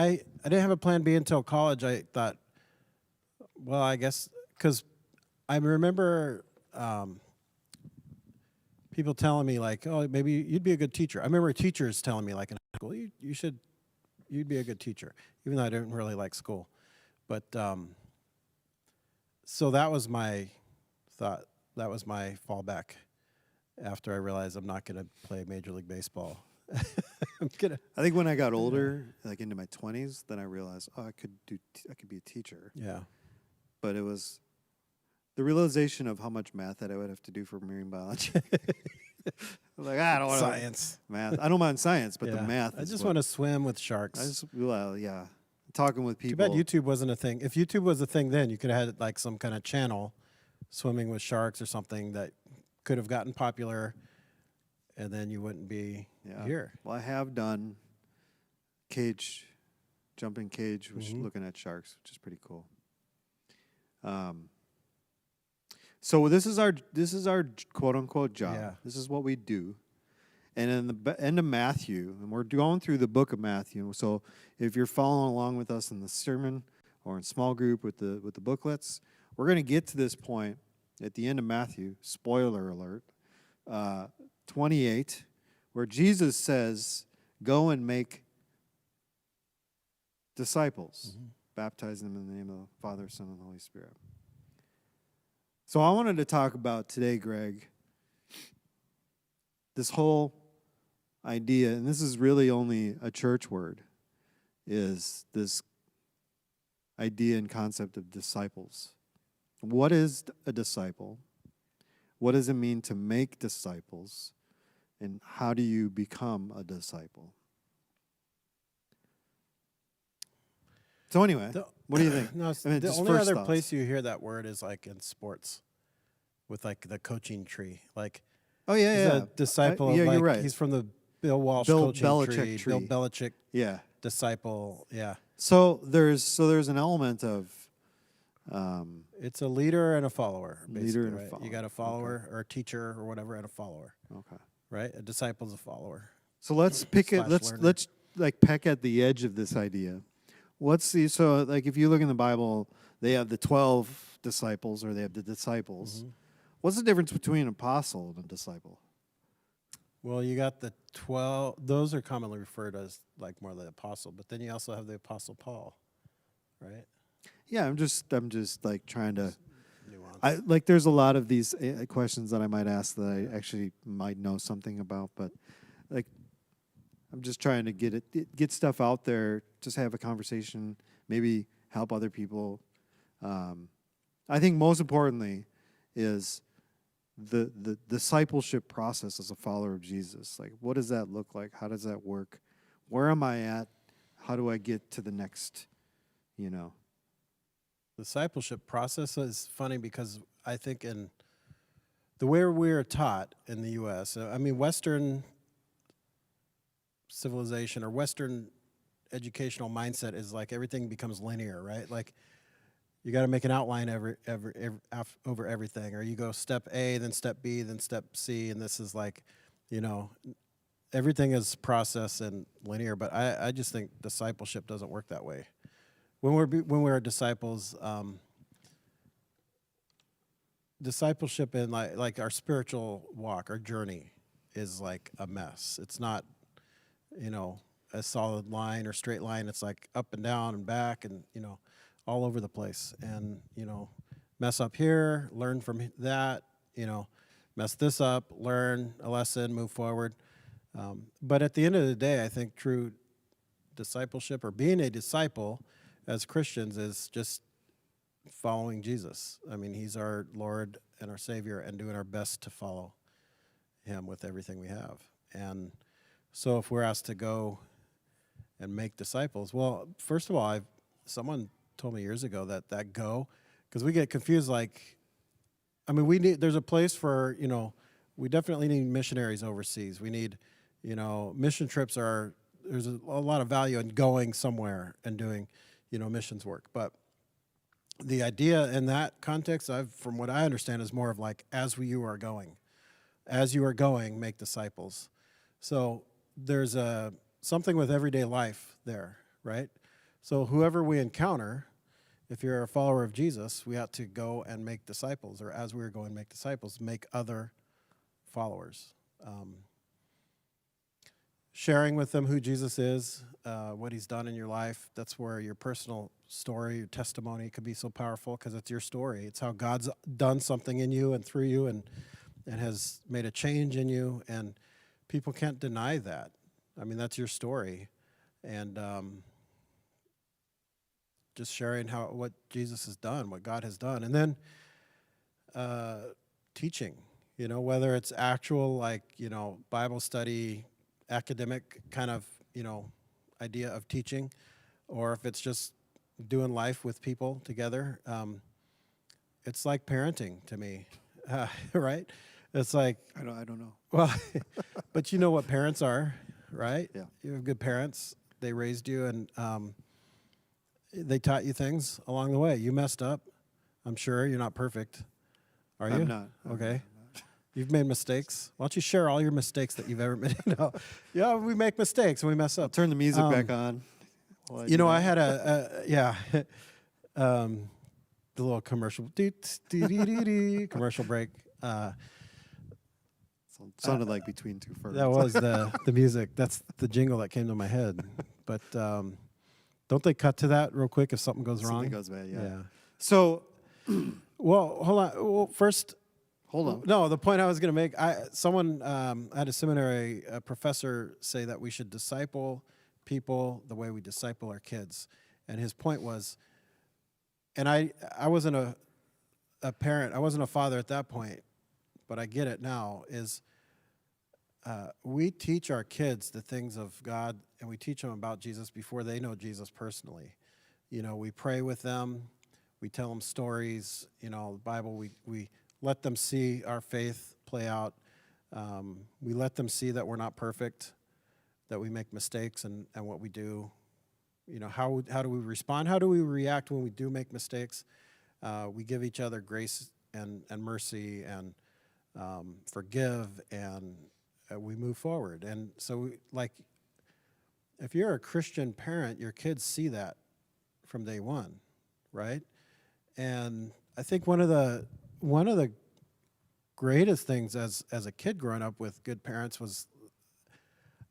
have a plan B until college. I thought, well, I guess because I remember people telling me like, oh, maybe you'd be a good teacher. I remember teachers telling me like in high school, you'd be a good teacher, even though I didn't really like school. But so that was my thought. That was my fallback after I realized I'm not going to play Major League Baseball. I think when I got older, like into my 20s, then I realized, I could be a teacher. Yeah. But it was the realization of how much math that I would have to do for marine biology. Like, I don't want Science. math. I don't mind science, but the Yeah. math. I is just what- want to swim with sharks. yeah. Talking with Too people. bad YouTube wasn't a thing. If YouTube was a thing then, you could have had like some kind of channel swimming with sharks or something that could have gotten popular, and then you wouldn't be here. Well, I have done jumping cage, which looking at sharks, which is pretty cool. So this is our quote unquote job. Yeah. This is what we do. And in the end of Matthew, and we're going through the book of Matthew. So if you're following along with us in the sermon or in small group with the booklets, we're going to get to this point at the end of Matthew. Spoiler alert, 28, where Jesus says, "Go and make disciples, baptizing them in the name of the Father, Son, and the Holy Spirit." So I wanted to talk about today, Greg, this whole idea, and this is really only a church word, is this idea and concept of disciples. What is a disciple? What does it mean to make disciples? And how do you become a disciple? So anyway, what do you think? No, I mean, the just only first other thoughts. place you hear that word is like in sports, with like the coaching tree. Like, Oh yeah, he's yeah. a disciple. Yeah, of, like, you're right. He's from the Bill Walsh Bill coaching Belichick Bill tree. Belichick Yeah. disciple. Yeah, So there's an element of it's a leader and a follower. Basically, Leader and a right? follower. You got a follower or a teacher or whatever, and a follower. okay. Right? A disciple's a follower. So let's pick it. Slash learner. Let's like peck at the edge of this idea. So like if you look in the Bible, they have the 12 disciples or they have the disciples. Mm-hmm. What's the difference between an apostle and a disciple? Well, you got the 12. Those are commonly referred as like more the apostle, but then you also have the apostle Paul, right? Yeah, I'm just like trying to. Nuance. There's a lot of these questions that I might ask that I actually might know something about, but like I'm just trying to get stuff out there, just have a conversation, maybe help other people. I think most importantly is the discipleship process as a follower of Jesus. Like, what does that look like? How does that work? Where am I at? How do I get to the next, Discipleship process is funny because I think in the way we're taught in the U.S., Western civilization or Western educational mindset is like everything becomes linear, right? Like you got to make an outline over everything, or you go step A, then step B, then step C, and this is like, everything is process and linear. But I just think discipleship doesn't work that way. When we're disciples, discipleship in like our spiritual walk, our journey is like a mess. It's not, a solid line or straight line. It's like up and down and back and, all over the place. And, mess up here, learn from that, mess this up, learn a lesson, move forward. But at the end of the day, I think true discipleship or being a disciple as Christians is just following Jesus. I mean, he's our Lord and our Savior and doing our best to follow him with everything we have. And so if we're asked to go and make disciples, well, first of all, someone told me years ago that go, because we get confused, there's a place for, we definitely need missionaries overseas. We need, mission trips there's a lot of value in going somewhere and doing, missions work. But the idea in that context, from what I understand, is more of like, as you are going, make disciples. So there's something with everyday life there, right? So whoever we encounter, if you're a follower of Jesus, we ought to go and make disciples, or as we're going to make disciples, make other followers. Sharing with them who Jesus is, what he's done in your life. That's where your personal story, your testimony could be so powerful because it's your story. It's how God's done something in you and through you and has made a change in you, and people can't deny that. I mean, that's your story. And just sharing what Jesus has done, what God has done. And then teaching, whether it's actual Bible study, academic kind of, idea of teaching, or if it's just doing life with people together. It's like parenting to me, right? It's like, I don't know. well, but you know what parents are, right? Yeah. You have good parents. They raised you and they taught you things along the way. You messed up. I'm sure you're not perfect. Are you? I'm not. Okay. You've made mistakes. Why don't you share all your mistakes that you've ever made? Yeah, we make mistakes and we mess up. Turn the music back on. I had the little commercial, commercial break. Sounded like Between Two Ferns. That was the music. That's the jingle that came to my head. But don't they cut to that real quick if something goes wrong? Something goes bad, yeah. Yeah. So, Well, hold on. Well, first, Hold on. No, the point I was going to make, someone at a seminary, a professor say that we should disciple people the way we disciple our kids. And his point was, and I wasn't a parent, I wasn't a father at that point, but I get it now, is we teach our kids the things of God, and we teach them about Jesus before they know Jesus personally. You know, we pray with them, we tell them stories, you know, the Bible, we let them see our faith play out. We let them see that we're not perfect, that we make mistakes, and what we do. You know, how do we respond? How do we react when we do make mistakes? We give each other grace and mercy and forgive, and we move forward. And so, if you're a Christian parent, your kids see that from day one, right? And I think one of the greatest things as a kid growing up with good parents was,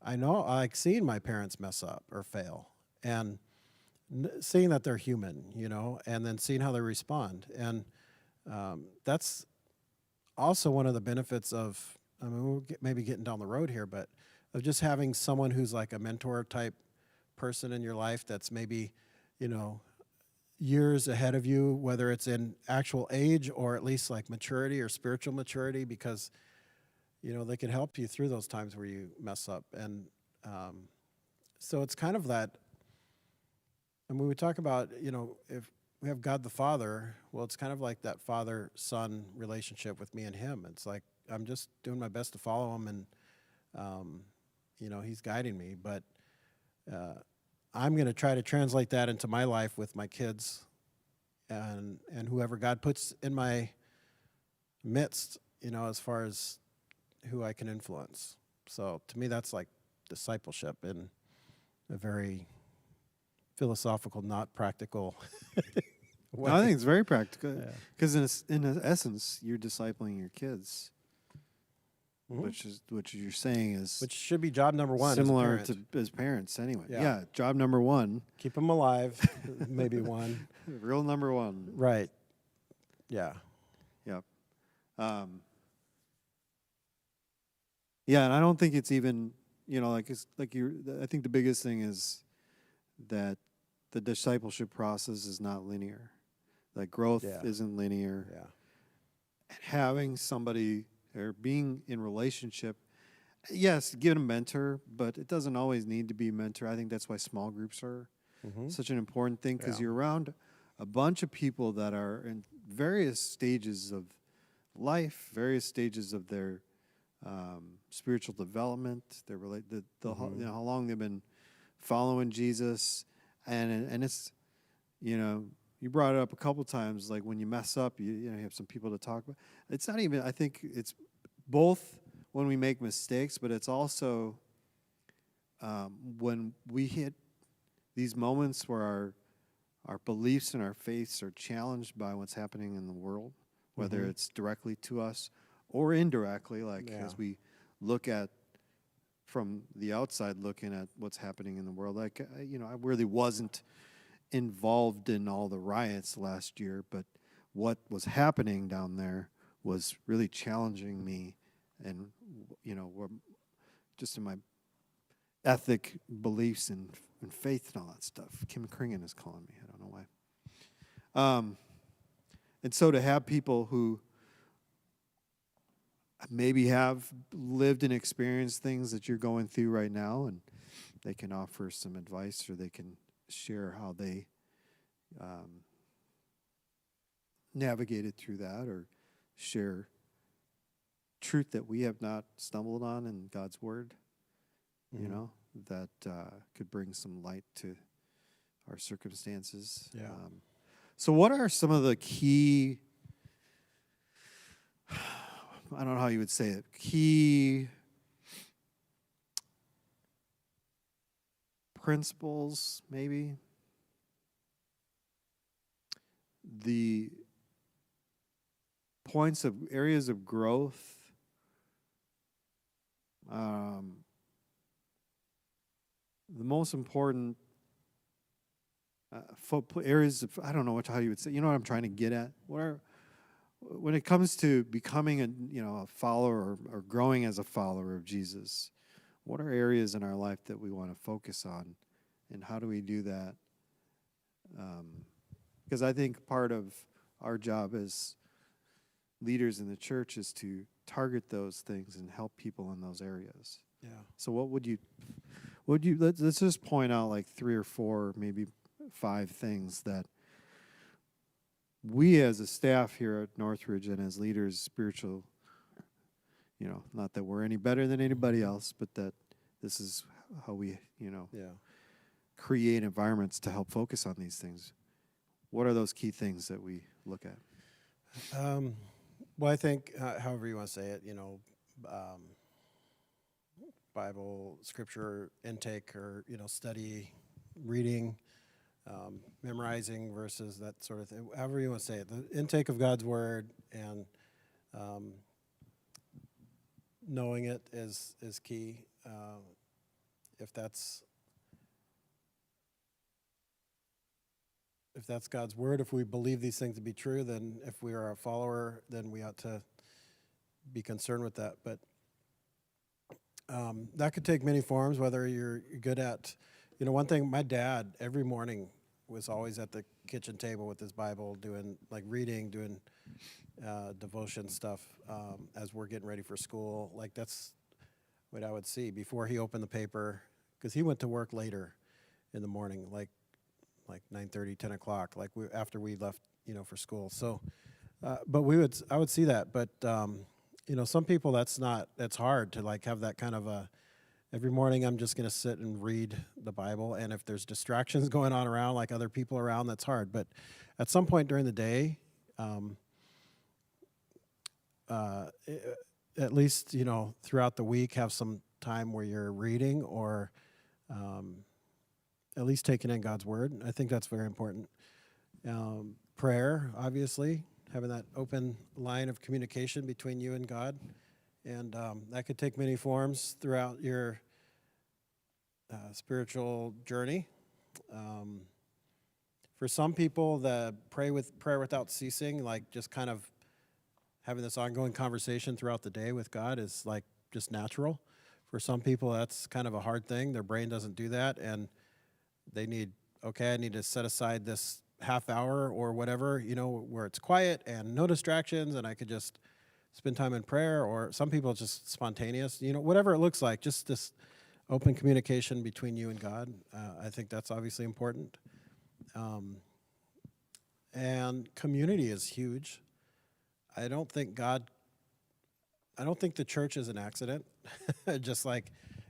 I like seeing my parents mess up or fail, and seeing that they're human, you know, and then seeing how they respond. And that's also one of the benefits of, I mean, we'll maybe getting down the road here, but of just having someone who's like a mentor type person in your life that's maybe, you know, years ahead of you, whether it's in actual age or at least like maturity or spiritual maturity, because, you know, they can help you through those times where you mess up. And so it's kind of that, and when we talk about, you know, if we have God the Father, well, it's kind of like that father-son relationship with me and him. It's like I'm just doing my best to follow him, and, you know, he's guiding me. But I'm going to try to translate that into my life with my kids and whoever God puts in my midst, you know, as far as who I can influence. So to me, that's like discipleship in a very philosophical, not practical way. I think it's very practical, Yeah. because in essence, you're discipling your kids, Mhm. which you're saying is Which should be job number one. similar as a parent. to as parents anyway. Yeah. Yeah, job number one, Keep them alive, maybe one. real number one. Right. Yeah. Yep. Yeah, and I don't think it's even, you know, I think the biggest thing is that the discipleship process is not linear. Like growth Yeah. isn't linear. Yeah. And having somebody or being in relationship, yes, give a mentor, but it doesn't always need to be a mentor. I think that's why small groups are Mm-hmm. such an important thing, because Yeah. you're around a bunch of people that are in various stages of life, various stages of their spiritual development. They're related, you know, how long they've been following Jesus, and it's, you know, you brought it up a couple times, like when you mess up, you know, you have some people to talk about. It's not even, I think it's both when we make mistakes, but it's also when we hit these moments where our beliefs and our faiths are challenged by what's happening in the world, whether Mhm. it's directly to us or indirectly, like Yeah. as we look at from the outside, looking at what's happening in the world. Like, you know, I really wasn't involved in all the riots last year, but what was happening down there was really challenging me, and, you know, just in my ethic beliefs and faith and all that stuff. Kim Kringen is calling me. I don't know why. And so to have people who maybe have lived and experienced things that you're going through right now, and they can offer some advice, or they can share how they navigated through that, or share truth that we have not stumbled on in God's Word, you Mhm. know, that could bring some light to our circumstances. Yeah. So what are some of the key, I don't know how you would say it, key principles, maybe? The points of areas of growth, the most important areas of, I don't know how you would say, you know what I'm trying to get at? What when it comes to becoming a follower or growing as a follower of Jesus, what are areas in our life that we want to focus on, and how do we do that? Because I think part of our job as leaders in the church is to target those things and help people in those areas. Yeah. So what would you let's just point out like 3 or 4, maybe 5 things that we as a staff here at Northridge and as leaders, spiritual, not that we're any better than anybody else, but that this is how we, create environments to help focus on these things. What are those key things that we look at? Well, I think, however you want to say it, Bible, scripture intake, or, study, reading, memorizing versus that sort of thing, however you want to say it. The intake of God's word and knowing it is key. If that's God's word, if we believe these things to be true, then if we are a follower, then we ought to be concerned with that. But that could take many forms, whether you're good at, one thing, my dad every morning was always at the kitchen table with his Bible doing, reading, doing devotion stuff as we're getting ready for school. That's what I would see before he opened the paper, because he went to work later in the morning, like 9:30, 10 o'clock, after we left, for school. So, but I would see that. But, some people that's hard to have that kind of every morning I'm just going to sit and read the Bible. And if there's distractions going on around, like other people around, that's hard. But at some point during the day, at least, throughout the week, have some time where you're reading or at least taking in God's word. I think that's very important. Prayer, obviously, having that open line of communication between you and God. And that could take many forms throughout your spiritual journey. For some people, the prayer without ceasing, just kind of having this ongoing conversation throughout the day with God is just natural. For some people, that's kind of a hard thing. Their brain doesn't do that, and they need, I need to set aside this half hour or whatever, where it's quiet and no distractions, and I could just spend time in prayer. Or some people it's just spontaneous, whatever it looks like, just this open communication between you and God. I think that's obviously important. And community is huge. I don't think the church is an accident. Just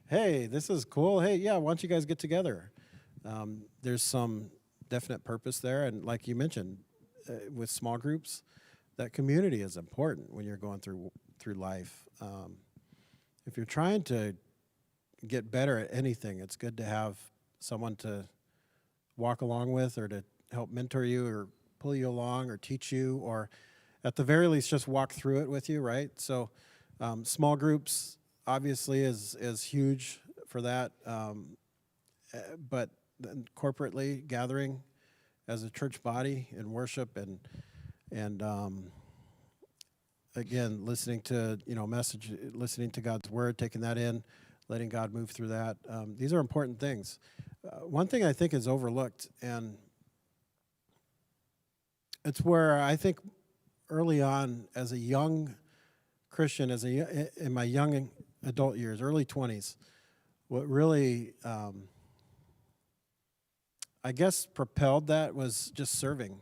hey, this is cool. Hey, yeah, why don't you guys get together? There's some definite purpose there. And like you mentioned, with small groups, that community is important when you're going through life. If you're trying to get better at anything, it's good to have someone to walk along with, or to help mentor you or pull you along or teach you, or at the very least just walk through it with you, right? So small groups obviously is huge for that. But then corporately gathering as a church body in worship and again, listening to message, listening to God's word, taking that in, letting God move through that. These are important things. One thing I think is overlooked, and it's where I think early on as a young Christian, in my young adult years, early 20s, what really I guess propelled that was just serving.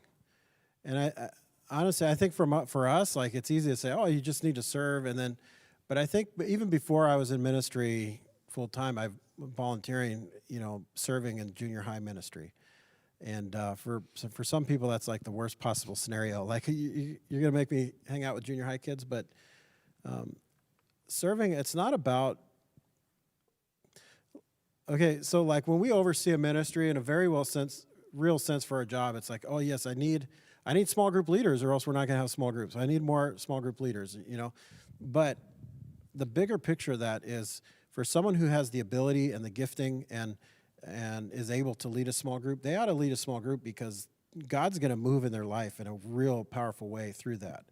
And I honestly, I think for us, it's easy to say, oh, you just need to serve, but I think even before I was in ministry full time, I've volunteering, serving in junior high ministry. And for some people, that's the worst possible scenario. You're going to make me hang out with junior high kids, but serving, it's not about. Okay, so when we oversee a ministry in a very real sense for a job, it's oh yes, I need small group leaders, or else we're not going to have small groups. I need more small group leaders, But the bigger picture of that is for someone who has the ability and the gifting and is able to lead a small group, they ought to lead a small group because God's going to move in their life in a real powerful way through that.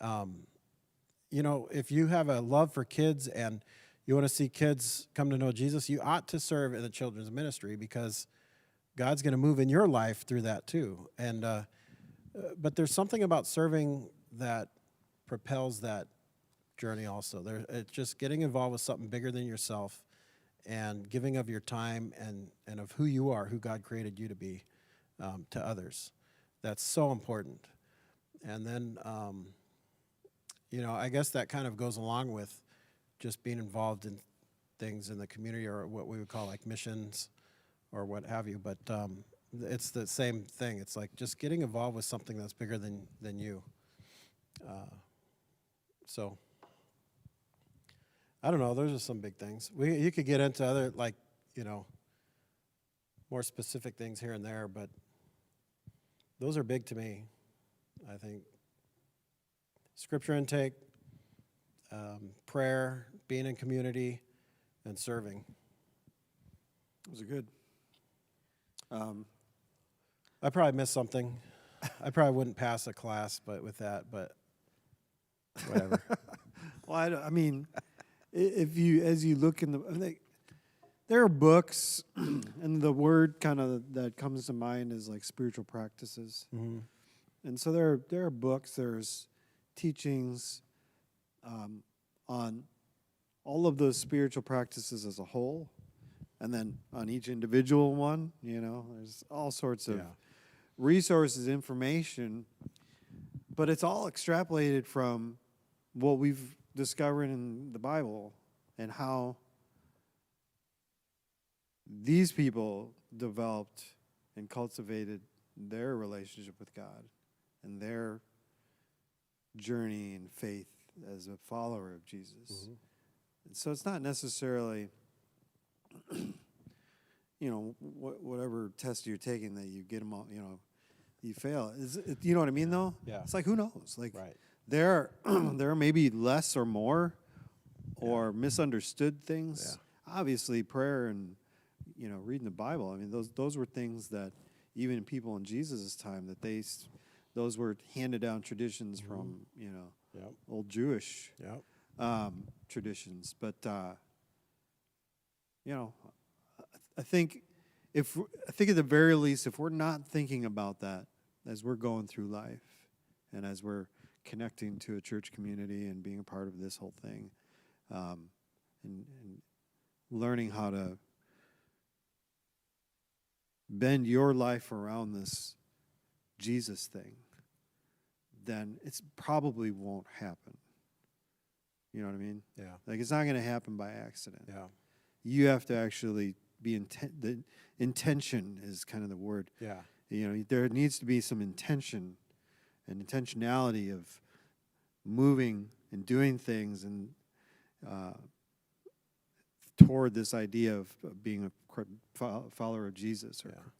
If you have a love for kids and you want to see kids come to know Jesus, you ought to serve in the children's ministry because God's going to move in your life through that too. And but there's something about serving that propels that journey also. It's just getting involved with something bigger than yourself and giving of your time and of who you are, who God created you to be to others. That's so important. And then, I guess that kind of goes along with just being involved in things in the community or what we would call like missions or what have you. But it's the same thing. It's like just getting involved with something that's bigger than you. So I don't know. Those are some big things. You could get into other more specific things here and there, but those are big to me. I think scripture intake, prayer, being in community, and serving. Those are good. I probably missed something. I probably wouldn't pass a class, but whatever. Well, as you look in there are books, and the word kind of that comes to mind is like spiritual practices. Mm-hmm. And so there are books, there's teachings on all of those spiritual practices as a whole, and then on each individual one, there's all sorts of resources, information, but it's all extrapolated from what we've discovered in the Bible and how these people developed and cultivated their relationship with God and their journey in faith as a follower of Jesus. Mm-hmm. And so it's not necessarily, whatever test you're taking that you get them all, you fail. You know what I mean, though? Yeah. It's like, who knows? Like, right. There are maybe less or more or misunderstood things. Yeah. Obviously, prayer and, reading the Bible, those were things that even people in Jesus' time, those were handed down traditions from, old Jewish traditions. But, I think at the very least, if we're not thinking about that as we're going through life and as we're connecting to a church community and being a part of this whole thing, and learning how to bend your life around this Jesus thing, then it probably won't happen. You know what I mean? Yeah. Like, it's not going to happen by accident. Yeah. You have to actually be the intention is kind of the word. Yeah. There needs to be some intention and intentionality of moving and doing things and toward this idea of being a follower of Jesus, or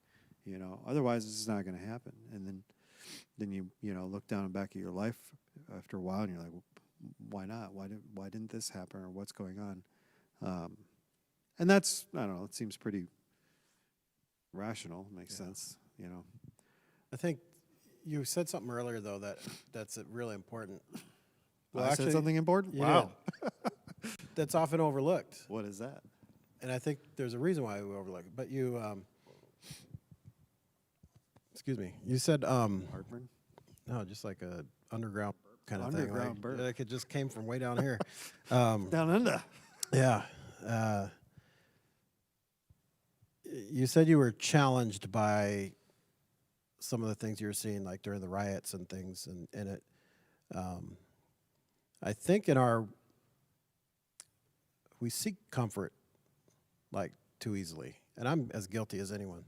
otherwise it's not going to happen. And then you look down the back of your life after a while and you're like, well, why not? Why didn't this happen, or what's going on? And that's, I don't know, it seems pretty rational, makes sense, I think you said something earlier, though, that's really important. Well, I said something important? Wow. That's often overlooked. What is that? And I think there's a reason why we overlook it. But you, excuse me, you said... heartburn? No, just like a underground kind of underground thing. Burp. Like it just came from way down here. Down under. Yeah. You said you were challenged by some of the things you were seeing, like during the riots and things, and it. I think we seek comfort like too easily, and I'm as guilty as anyone.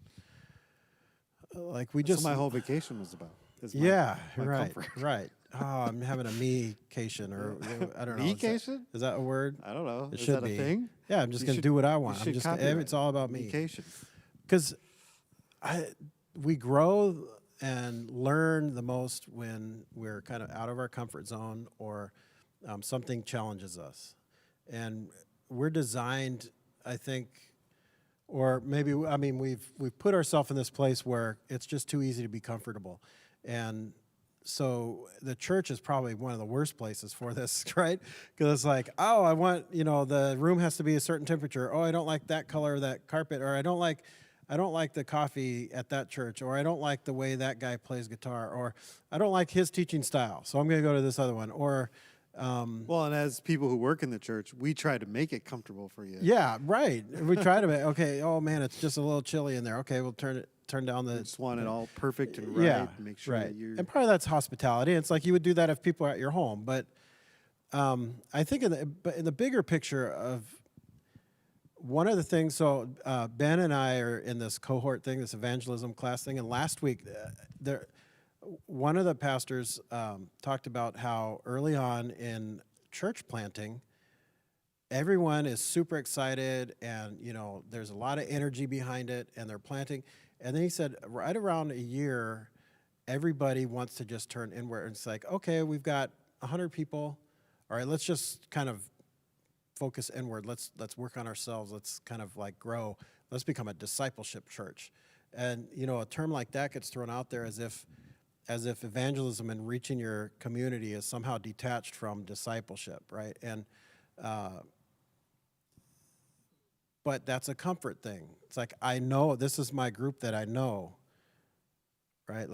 Like That's what my whole vacation was about. My right, comfort. Right. Oh, I'm having a me-cation, or I don't know. Me-cation? Is that a word? I don't know. It Is should that be. a thing? Yeah, I'm just going to do what I want. It's all about me. Me-cation. Because we grow and learn the most when we're kind of out of our comfort zone, or something challenges us. And we're designed, I think, or maybe, we've put ourselves in this place where it's just too easy to be comfortable. And so the church is probably one of the worst places for this, right? Because it's like, oh, I want, the room has to be a certain temperature. Oh, I don't like that color of that carpet, or I don't like the coffee at that church, or I don't like the way that guy plays guitar, or I don't like his teaching style, so I'm going to go to this other one. Or well, and as people who work in the church, we try to make it comfortable for you. yeah, right. We try to make, okay, oh man, it's just a little chilly in there. Okay, we'll turn down the. You just want it all perfect and right. Yeah, And make sure right. that you're. And part of that's hospitality. It's like you would do that if people are at your home. But I think in the bigger picture of one of the things, so Ben and I are in this cohort thing, this evangelism class thing, and last week one of the pastors talked about how early on in church planting, everyone is super excited and, there's a lot of energy behind it and they're planting. And then he said right around a year, everybody wants to just turn inward. And it's like, okay, we've got 100 people. All right, let's just kind of focus inward. Let's work on ourselves. Let's kind of like grow. Let's become a discipleship church. And, a term like that gets thrown out there as if evangelism and reaching your community is somehow detached from discipleship, right? And but that's a comfort thing. It's like, I know this is my group that I know, right?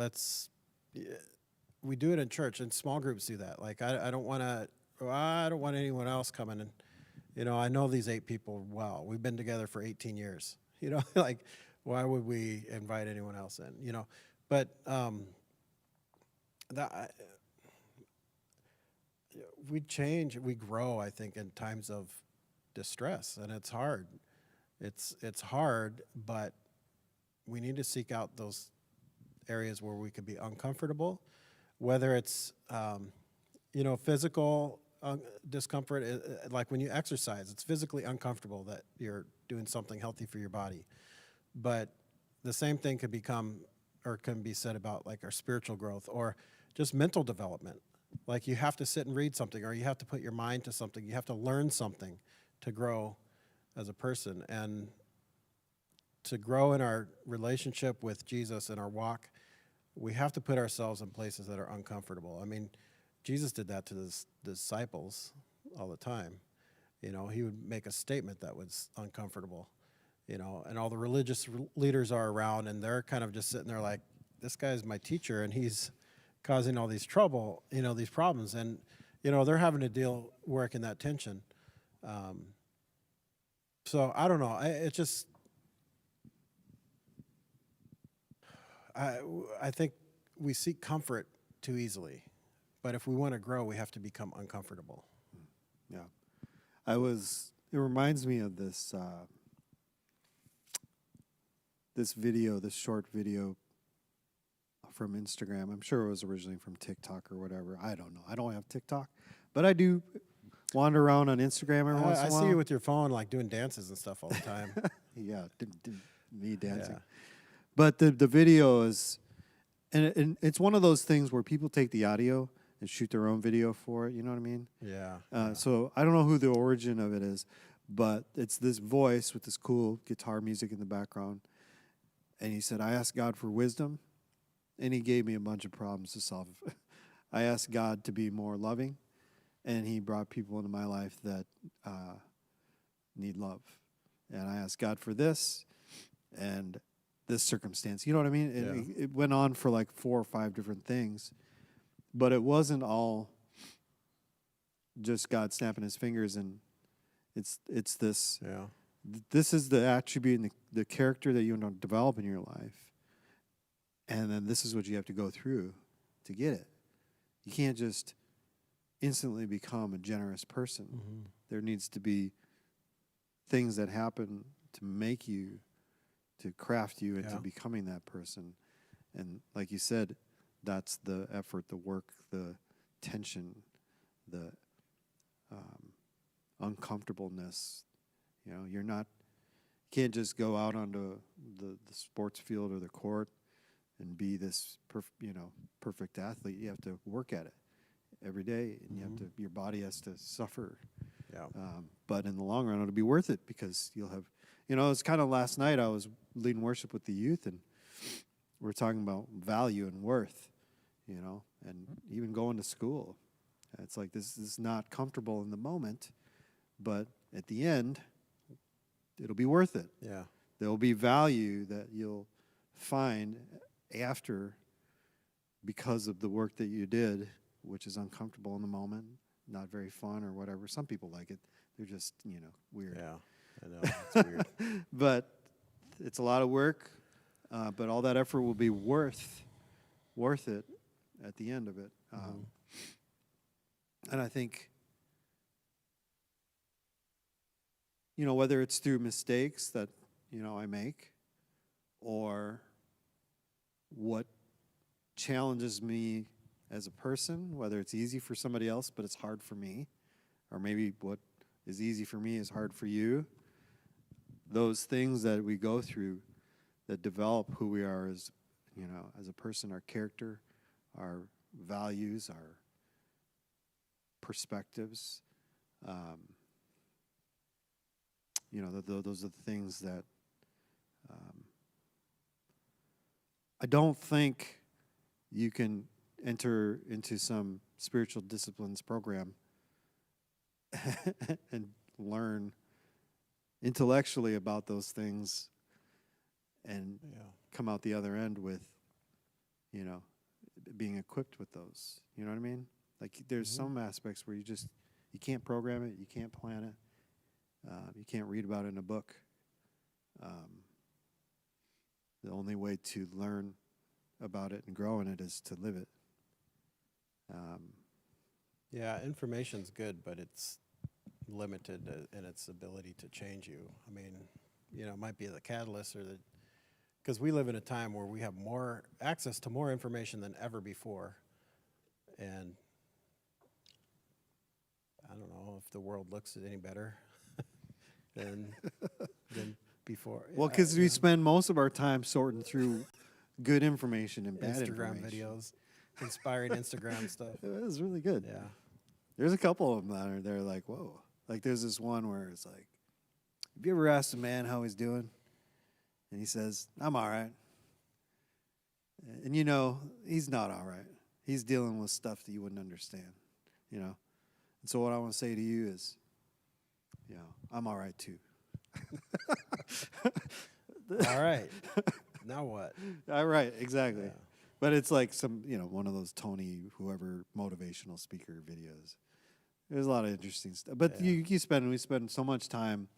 We do it in church, and small groups do that. Like, I don't want anyone else coming in. I know these 8 people well. We've been together for 18 years. Like, why would we invite anyone else in? But we change, we grow, I think, in times of distress, and it's hard. It's hard, but we need to seek out those areas where we could be uncomfortable, whether it's physical discomfort, like when you exercise, it's physically uncomfortable that you're doing something healthy for your body. But the same thing can be said about like our spiritual growth or just mental development. Like you have to sit and read something, or you have to put your mind to something. You have to learn something to grow as a person. And to grow in our relationship with Jesus and our walk, we have to put ourselves in places that are uncomfortable. I mean, Jesus did that to his disciples all the time. He would make a statement that was uncomfortable, and all the religious leaders are around, and they're kind of just sitting there like, this guy's my teacher, and he's causing all these these problems. And, they're having to work in that tension. So I don't know. I think we seek comfort too easily. But if we want to grow, we have to become uncomfortable. Yeah. It reminds me of this this short video from Instagram. I'm sure it was originally from TikTok or whatever. I don't know. I don't have TikTok, but I do wander around on Instagram every once in a while. I see you with your phone, like doing dances and stuff all the time. Yeah, me dancing. Yeah. But the video is, and it's one of those things where people take the audio and shoot their own video for it. You know what I mean? Yeah. So I don't know who the origin of it is, but it's this voice with this cool guitar music in the background. And he said, I asked God for wisdom, and he gave me a bunch of problems to solve. I asked God to be more loving, and he brought people into my life that need love. And I asked God for this and this circumstance. You know what I mean? Yeah. It went on for like 4 or 5 different things, but it wasn't all just God snapping his fingers. And it's this. Yeah. This is the attribute and the character that you want to develop in your life. And then this is what you have to go through to get it. You can't just instantly become a generous person. Mm-hmm. There needs to be things that happen to make you, to craft you into becoming that person. And like you said, that's the effort, the work, the tension, the uncomfortableness. You can't just go out onto the sports field or the court and be this perfect athlete. You have to work at it every day, and you have to. Your body has to suffer. Yeah. But in the long run, it'll be worth it because you'll have. It's kind of last night I was leading worship with the youth, and we're talking about value and worth. and even going to school. It's like this is not comfortable in the moment, but at the end, it'll be worth it. Yeah. There will be value that you'll find after because of the work that you did, which is uncomfortable in the moment, not very fun or whatever. Some people like it. They're just, weird. Yeah. I know. It's weird. But it's a lot of work, but all that effort will be worth it at the end of it. And I think, whether it's through mistakes that, I make, or what challenges me as a person, whether it's easy for somebody else but it's hard for me, or maybe what is easy for me is hard for you, those things that we go through that develop who we are as, as a person, our character, our values, our perspectives, those are the things that I don't think you can enter into some spiritual disciplines program and learn intellectually about those things and come out the other end with, being equipped with those. You know what I mean? Like there's some aspects where you can't program it, you can't plan it, you can't read about it in a book. The only way to learn about it and grow in it is to live it. Yeah, information's good, but it's limited in its ability to change you. I mean, it might be the catalyst because we live in a time where we have more access to more information than ever before. And I don't know if the world looks any better than before. Well, because we spend most of our time sorting through good information and bad Instagram information. videos, inspiring Instagram stuff. It was really good. Yeah. There's a couple of them that are there like, whoa. Like there's this one where it's like, have you ever asked a man how he's doing? And he says, I'm all right. And he's not all right. He's dealing with stuff that you wouldn't understand, And so what I want to say to you is, I'm all right too. All right. Now what? All right, exactly. Yeah. But it's like some, one of those Tony, whoever, motivational speaker videos. There's a lot of interesting stuff. But we spend so much time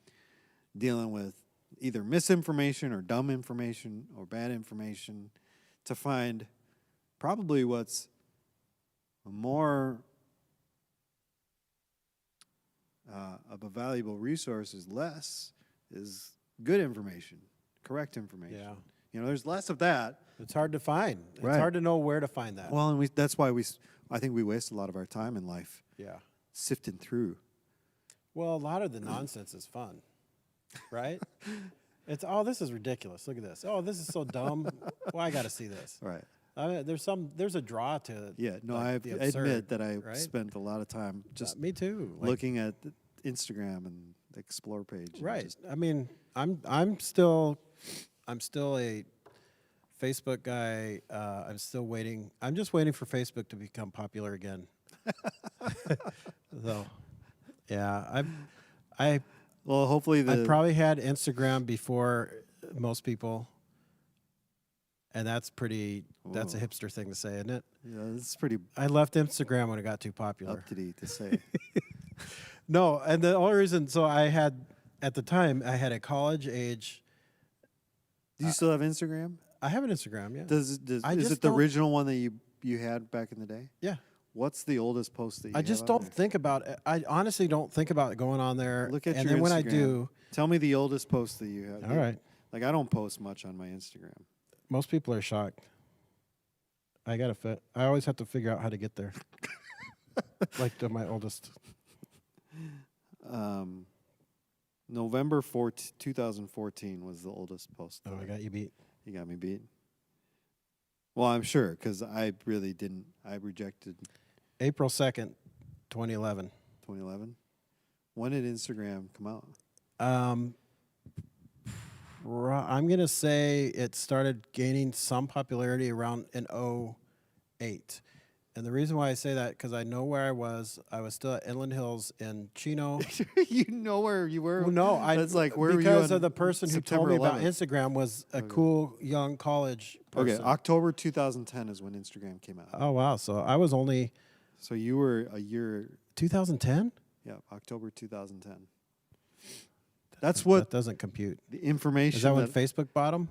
dealing with either misinformation or dumb information or bad information to find probably what's more of a valuable resource is good information, correct information. Yeah. There's less of that. It's hard to find. It's Right. hard to know where to find that. Well, and that's why I think we waste a lot of our time in life Yeah. sifting through. Well, a lot of the nonsense is fun, right? It's, this is ridiculous. Look at this. Oh, this is so dumb. Well, I got to see this. Right. There's a draw to Yeah. No, like, I the absurd, admit that I right? spent a lot of time just me too. looking at the Instagram and the Explore page. and Right. just- I mean, I'm still a Facebook guy. I'm still waiting. I'm just waiting for Facebook to become popular again. So, yeah, well, hopefully I probably had Instagram before most people, and that's a hipster thing to say, isn't it? yeah, it's pretty I left Instagram when it got too popular. up to date to say. No, and the only reason, so at the time, I had a college age. Do you still have Instagram? I have an Instagram, yeah. Is just it the don't- original one that you had back in the day? Yeah. What's the oldest post that you I have just on don't there? think about it. I honestly don't think about going on there. Look at and your then when I Instagram. do, Tell me the oldest post that you have. all right. Like I don't post much on my Instagram. Most people are shocked. I always have to figure out how to get there. Like my oldest. November 4th, 2014 was the oldest post. Oh, I got you beat. You got me beat. Well, I'm sure because I really didn't. I rejected April 2nd, 2011. 2011. When did Instagram come out? I'm going to say it started gaining some popularity around in 2008. And the reason why I say that, because I know where I was. I was still at Inland Hills in Chino. You know where you were? Well, no, That's like, where were you because on of the person who told September me about 11th? Instagram was a cool young college person. Okay, October 2010 is when Instagram came out. Oh, wow. So I was only So you were a year. 2010? Yeah, October 2010. That's what That doesn't compute. the information. Is that when Facebook bought them?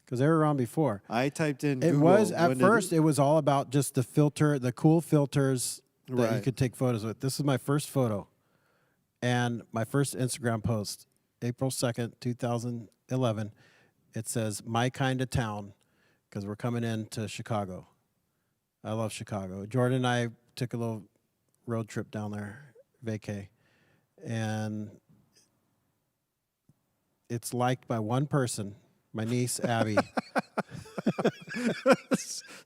Because they were around before. I typed in It Google. was, at when first, it was all about just the filter, the cool filters that you Right. could take photos with. This is my first photo and my first Instagram post, April 2nd, 2011. It says, my kind of town, because we're coming into Chicago. I love Chicago. Jordan and I took a little road trip down there, vacay, and it's liked by one person, my niece, Abby.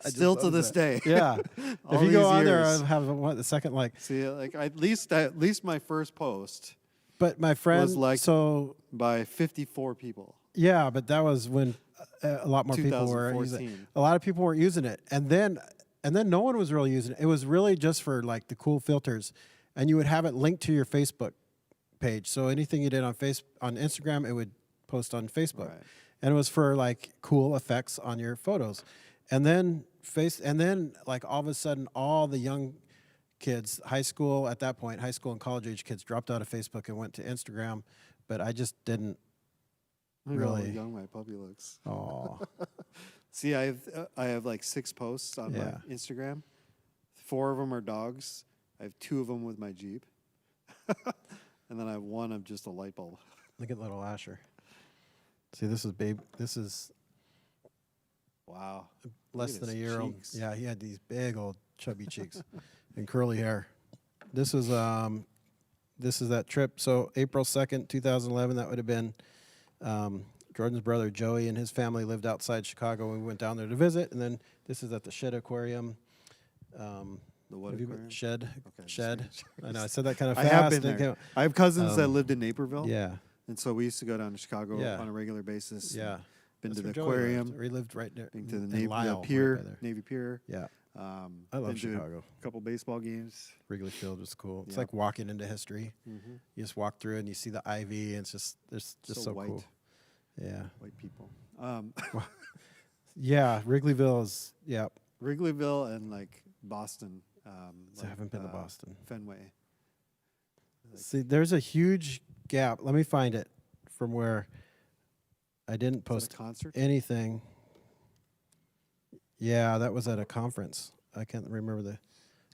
Still to love this day. Yeah. All If you go these on there, years. I'll have the second like. See, like at least my first post But my friend, was liked so by 54 people. yeah, but that was when a lot more people were using it. 2014. A lot of people weren't using it, and then no one was really using it. It was really just for like the cool filters, and you would have it linked to your Facebook page. So anything you did on Instagram, it would post on Facebook, Right. and it was for like cool effects on your photos. And then like all of a sudden, all the young kids, high school and college age kids dropped out of Facebook and went to Instagram, but I just didn't. Look at how Really? young my puppy looks. Oh, See, I have like 6 posts on Yeah. my Instagram. 4 of them are dogs. I have 2 of them with my Jeep, and then I have 1 of just a light bulb. look at little Asher. See, this is babe. This is Wow. less at than a his year old. cheeks. Yeah, he had these big old chubby cheeks and curly hair. This is that trip. So April 2nd, 2011. That would have been Jordan's brother Joey and his family lived outside Chicago. We went down there to visit, and then this is at the Shed Aquarium. The what Have you been- aquarium? Shed, Okay, just Shed. making sure. I know I said that kind of I fast. have been and it there. came- I have cousins that lived in Naperville. Yeah, And so we used to go down to Chicago Yeah. on a regular basis. yeah. Been to That's the where Joey lived. aquarium. We lived right there. Been to the in Navy Lyle, right Pier, by there. Navy Pier. Yeah, I been love to Chicago. A couple baseball games. Wrigley Field was cool. It's Yeah. like walking into history. Mm-hmm. You just walk through and you see the ivy, and it's just so white. cool. Yeah, White people. yeah. Wrigleyville is Wrigleyville and like Boston. So I haven't been to Boston. Fenway. See, there's a huge gap. Let me find it from where I didn't Is that post a concert? anything. Yeah, that was at a conference. I can't remember the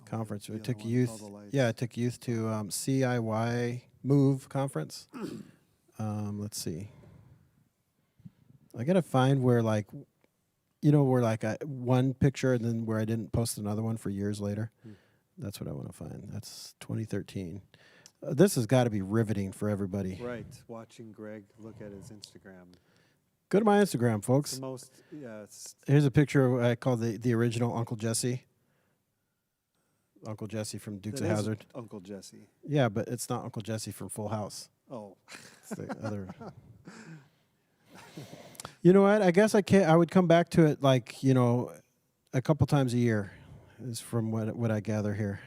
conference. the We other took one with youth. all the lights. Yeah, I took youth to CIY Move conference. Let's see. I gotta find where like, where like one picture and then where I didn't post another one for years later. That's what I want to find. That's 2013. This has got to be riveting for everybody. Right. Watching Greg look at his Instagram. Go to my Instagram, It's folks. the most. Yeah. It's Here's a picture of what I call the original Uncle Jesse. Uncle Jesse from Dukes that of is Hazzard. Uncle Jesse. Yeah, but it's not Uncle Jesse from Full House. Oh. It's the other. You know what? I guess I would come back to it like, a couple times a year is from what I gather here.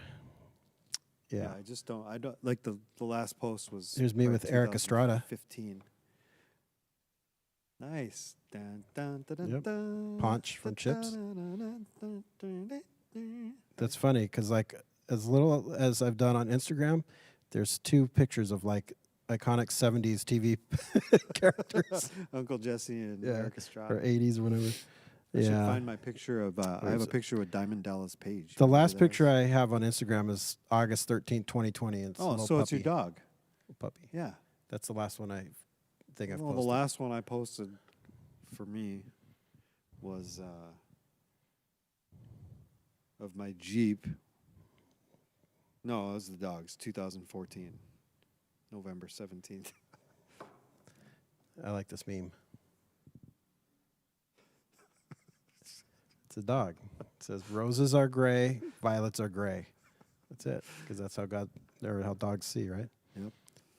Yeah. I just don't. I don't like the last post was. Here's me with Eric Estrada. 15. Nice. Dun, dun, dun, dun, Yep. dun, Punch from dun, Chips. dun, dun, dun, dun, dun, dun, dun. That's funny because like as little as I've done on Instagram, there's 2 pictures of like iconic 70s TV characters Uncle Jesse and Yeah. Eric Estrada. or 80s or whatever. I should Yeah. find my picture of. I Where have is a it? picture with Diamond Dallas Page. The Remember last those? picture I have on Instagram is August 13th, 2020. And it's a Oh, little so puppy. it's your dog. Puppy. Yeah. That's the last one I think I've Well, the posted. last one I posted for me was of my Jeep. No, it was the dogs. 2014, November 17th. I like this meme. It's a dog. It says roses are gray, violets are gray. That's it, because that's how how dogs see, right? Yep.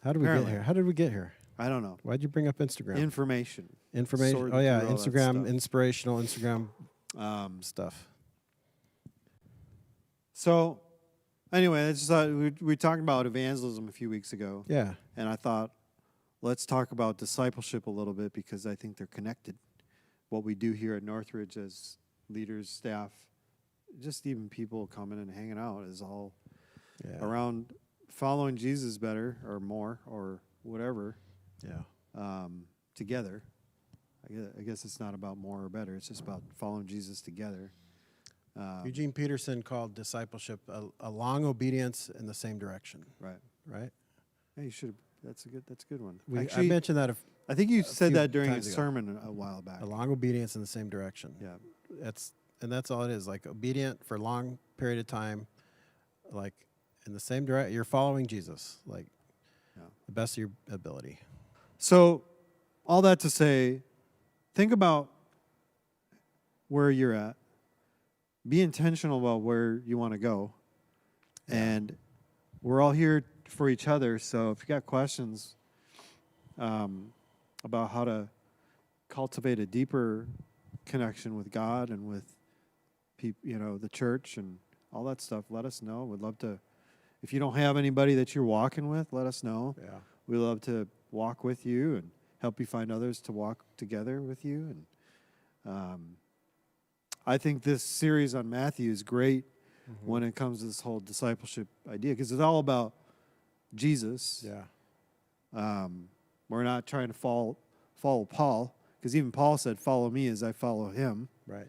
How did we Apparently. get here? How did we get here? I don't know. Why'd you bring up Instagram? Information. Information. sorted Oh yeah, through all that Instagram, stuff. inspirational Instagram Um, stuff. So, anyway, I just thought we talked about evangelism a few weeks ago, Yeah. and I thought let's talk about discipleship a little bit because I think they're connected. What we do here at Northridge as leaders, staff, just even people coming and hanging out is all around following Jesus better or more or whatever. Yeah. Together. I guess it's not about more or better. It's just about following Jesus together. Eugene Peterson called discipleship a long obedience in the same direction. Right. Right? Hey, you should. That's a good one. I Actually, mentioned that I think you said few that during a times ago. sermon a while back. a long obedience in the same direction. Yeah. That's all it is. Like obedient for a long period of time, like in the same direction. You're following Jesus, like the best of your ability. So, all that to say, think about where you're at. Be intentional about where you want to go. Yeah. And we're all here for each other. So if you got questions about how to cultivate a deeper connection with God and with the church and all that stuff, let us know. We'd love to. If you don't have anybody that you're walking with, let us know. Yeah. We'd love to walk with you and help you find others to walk together with you. And I think this series on Matthew is great when it comes to this whole discipleship idea because it's all about Jesus. Yeah. We're not trying to follow Paul because even Paul said, "Follow me as I follow him." Right.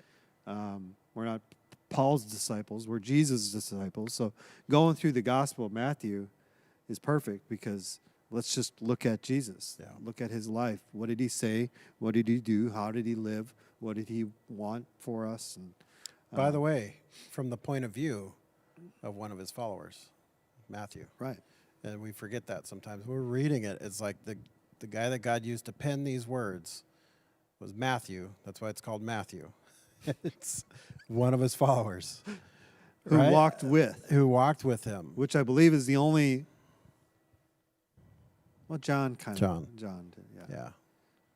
We're not Paul's disciples. We're Jesus' disciples. So going through the Gospel of Matthew is perfect because let's just look at Jesus. Yeah. Look at his life. What did he say? What did he do? How did he live? What did he want for us? And By the way, from the point of view of one of his followers, Matthew. right. And we forget that sometimes. We're reading it. It's like the guy that God used to pen these words was Matthew. That's why it's called Matthew. It's one of his followers. Who right? walked with. Who walked with him. Which I believe is the only. Well, John did. Yeah.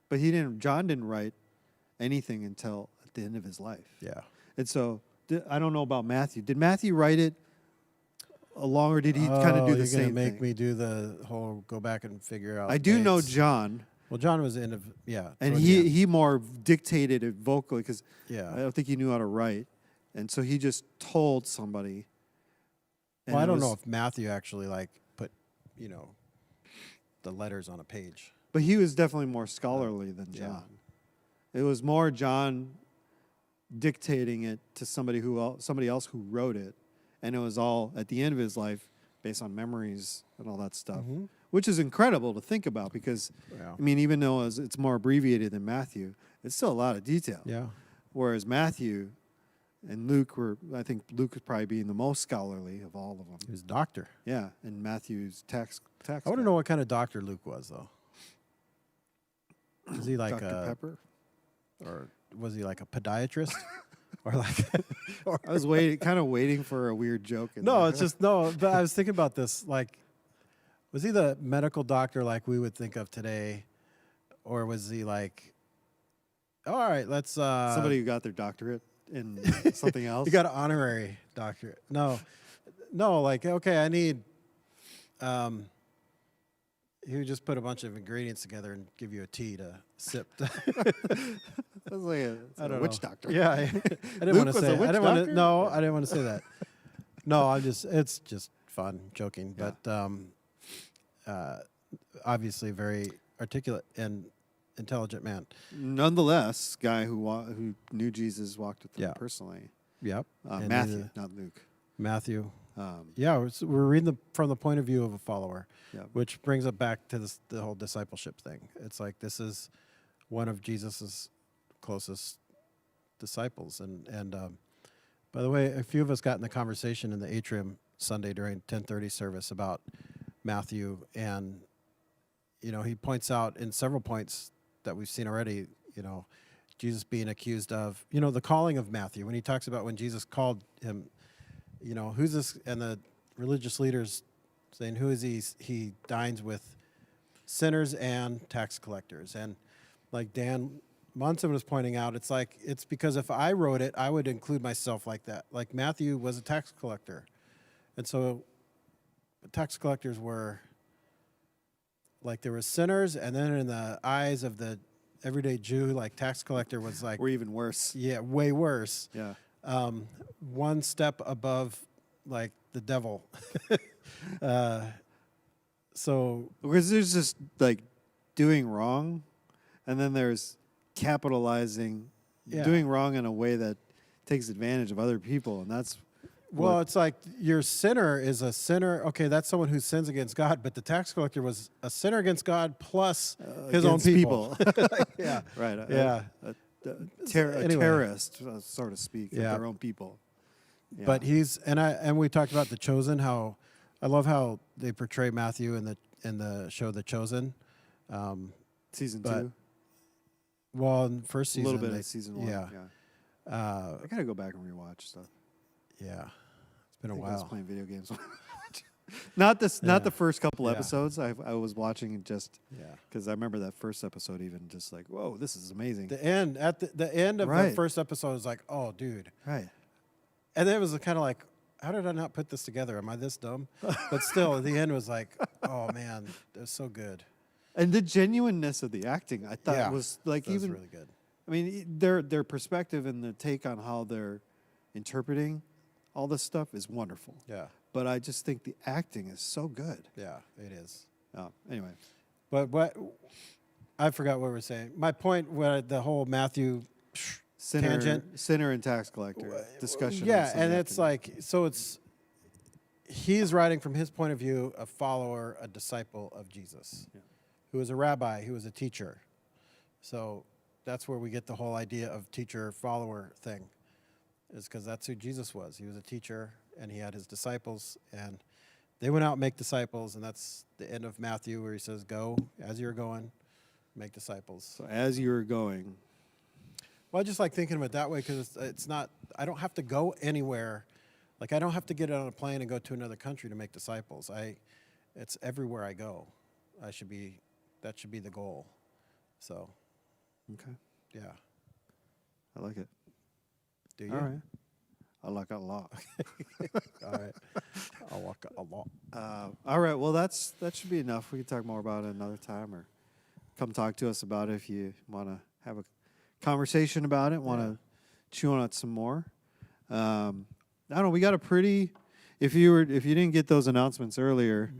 But John didn't write anything until at the end of his life. Yeah. And so I don't know about Matthew. Did Matthew write it along, or did he kind of do the same You're going to make thing? me do the whole go back and figure out I do know dates. John. Well, John was in And toward the end. he more dictated it vocally because Yeah. I don't think he knew how to write. And so he just told somebody. Well, I don't know if Matthew actually put, the letters on a page. But he was definitely more scholarly than John. It was more John dictating it to somebody else who wrote it, and it was all at the end of his life based on memories and all that stuff, which is incredible to think about because, I mean, even though it's more abbreviated than Matthew, it's still a lot of detail. Yeah. Whereas Matthew and Luke I think Luke was probably being the most scholarly of all of them. He was a doctor. Yeah, and Matthew's tax. I want to know what kind of doctor Luke was, though. Was he like Dr. Pepper? Or was he like a podiatrist? Or I was waiting for a weird joke. But I was thinking about this. Like, was he the medical doctor like we would think of today? Or was he like, all right, let's... somebody who got their doctorate in something else? You got an honorary doctorate. No, like, okay, I need... he would just put a bunch of ingredients together and give you a tea to sip. That was like a witch doctor. Yeah, I didn't want to say. I didn't want to say that. No, it's just fun, joking. Yeah. But obviously, very articulate and intelligent man. Nonetheless, guy who knew Jesus, walked with him personally. Yep. Matthew, not Luke. Matthew. We're reading from the point of view of a follower, which brings it back to the whole discipleship thing. It's like this is one of Jesus's closest disciples. And by the way, a few of us got in the conversation in the atrium Sunday during 10:30 service about Matthew, and he points out in several points that we've seen already, Jesus being accused of, the calling of Matthew when he talks about when Jesus called him. Who's this? And the religious leaders saying, who is he? He dines with sinners and tax collectors. And like Dan Munson was pointing out, it's because if I wrote it, I would include myself like that. Like Matthew was a tax collector, and so tax collectors were like there were sinners, and then in the eyes of the everyday Jew, like tax collector was like Or even worse. yeah, way worse. Yeah. One step above like the devil. So Because there's just like doing wrong, and then there's capitalizing, Yeah. doing wrong in a way that takes advantage of other people, and that's well, it's like your sinner is a sinner. Okay, that's someone who sins against God, but the tax collector was a sinner against God plus his own against people. Yeah. right. Yeah. A Anyway. terrorist, so to speak, of Yeah. their own people. Yeah. But and we talked about The Chosen. How I love how they portray Matthew in the show The Chosen. Season but 2, Well, in first a season, little bit of season 1. Yeah. I gotta go back and rewatch stuff. Yeah. It's been a I think I was while. playing video games. Not Yeah. the first couple Yeah. episodes. I was watching it just Yeah. because I remember that first episode. Even just like, whoa, this is amazing. The end at the end of the Right. first episode is like, oh, dude. Right. And then it was kind of like, how did I not put this together? Am I this dumb? But still, the end was like, oh man, it was so good. And the genuineness of the acting, I thought Yeah. was like That was even. really good. I mean, their perspective and the take on how they're interpreting all this stuff is wonderful. Yeah. But I just think the acting is so good. Yeah, it is. Anyway, But what I forgot what we were saying. My point was the whole Matthew sinner and tax collector discussion. on Yeah, Sunday and it's afternoon. like he's writing from his point of view, a follower, a disciple of Jesus, who was a rabbi, who was a teacher. So that's where we get the whole idea of teacher-follower thing, is because that's who Jesus was. He was a teacher, and he had his disciples, and they went out and make disciples, and that's the end of Matthew where he says, go, as you're going, make disciples. So as you were going, Well, I just like thinking of it that way because it's not, I don't have to go anywhere. Like, I don't have to get on a plane and go to another country to make disciples. It's everywhere I go. That should be the goal. So, okay, yeah. I like it. Do you? All right, I like it a lot. All right. I'll walk a lot. All right, well that should be enough. We can talk more about it another time, or come talk to us about it if you want to have a conversation about it. Want to chew on it some more. I don't know. We got a pretty. If you didn't get those announcements earlier,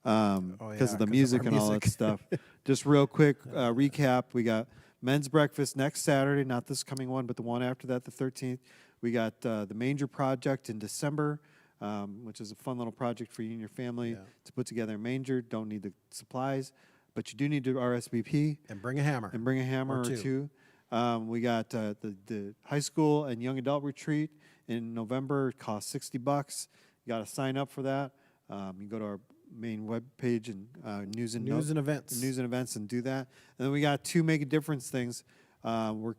because of the music and all that stuff, just real quick recap. We got men's breakfast next Saturday, not this coming one, but the one after that, the 13th. We got the Manger Project in December, which is a fun little project for you and your family to put together a manger. Don't need the supplies, but you do need to RSVP. And bring a hammer. And bring a hammer or two. We got the high school and young adult retreat in November. It costs $60. You got to sign up for that. You can go to our main web page and news and events and do that. And then we got 2 Make a Difference things. We're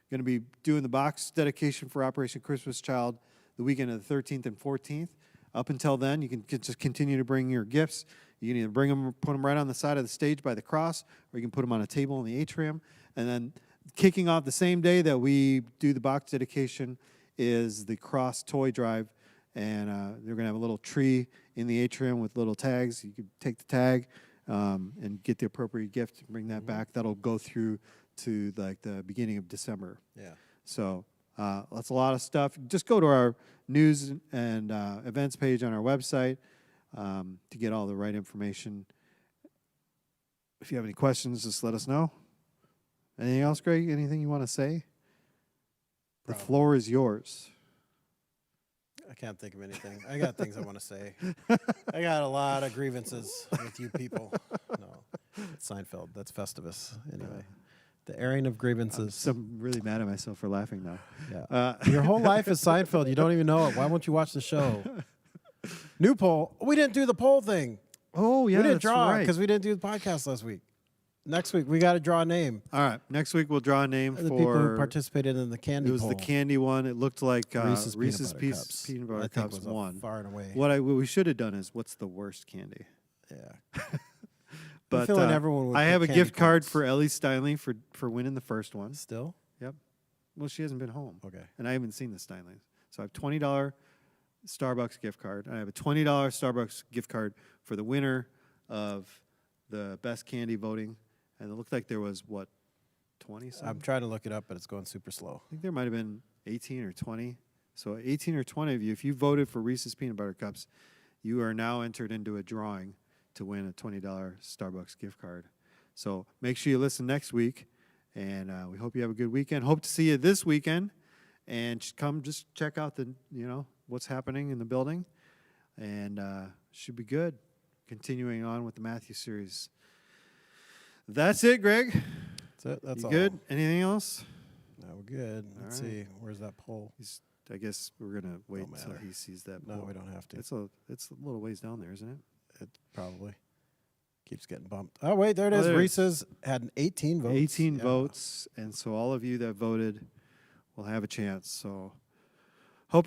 going to be doing the box dedication for Operation Christmas Child the weekend of the 13th and 14th. Up until then, you can just continue to bring your gifts. You can either bring them, put them right on the side of the stage by the cross, or you can put them on a table in the atrium. And then kicking off the same day that we do the box dedication is the cross toy drive. And they're going to have a little tree in the atrium with little tags. You can take the tag and get the appropriate gift and bring that back. That'll go through to like the beginning of December. Yeah. So that's a lot of stuff. Just go to our news and events page on our website to get all the right information. If you have any questions, just let us know. Anything else, Greg? Anything you want to say? The floor is yours. I can't think of anything. I got things I want to say. I got a lot of grievances with you people. No, it's Seinfeld. That's Festivus. Anyway, the airing of grievances. I'm really mad at myself for laughing now. Yeah. Your whole life is Seinfeld. You don't even know it. Why won't you watch the show? New poll. We didn't do the poll thing. Oh, yeah, we didn't that's draw right. because we didn't do the podcast last week. Next week, we got to draw a name. All right. Next week, we'll draw a name The for... people who participated in the candy It was poll. the candy one. It looked like Reese's Peanut Butter I think Cups was won. far and away. What we should have done is, what's the worst candy? Yeah. But feeling everyone would I pick have a candy gift card corns. for Ellie Steinle for winning the first one. Still? Yep. Well, she hasn't been home. Okay. And I haven't seen the Steinleys. So I have $20 Starbucks gift card. I have a $20 Starbucks gift card for the winner of the best candy voting. And it looked like there was, 20 something? I'm trying to look it up, but it's going super slow. I think there might have been 18 or 20. So 18 or 20 of you, if you voted for Reese's Peanut Butter Cups, you are now entered into a drawing to win a $20 Starbucks gift card. So make sure you listen next week, and we hope you have a good weekend. Hope to see you this weekend, and come just check out what's happening in the building, and should be good. Continuing on with the Matthew series. That's it, Greg. That's it. That's You all. good? Anything else? No, we're good. Let's right. see. Where's that poll? I guess we're gonna wait until matter. he sees that. No, poll. we don't have to. It's a little ways down there, isn't it? It probably keeps getting bumped. Oh, wait, there it is. there it is. Reese's had an 18 votes. 18 Yeah. votes, and so all of you that voted will have a chance. So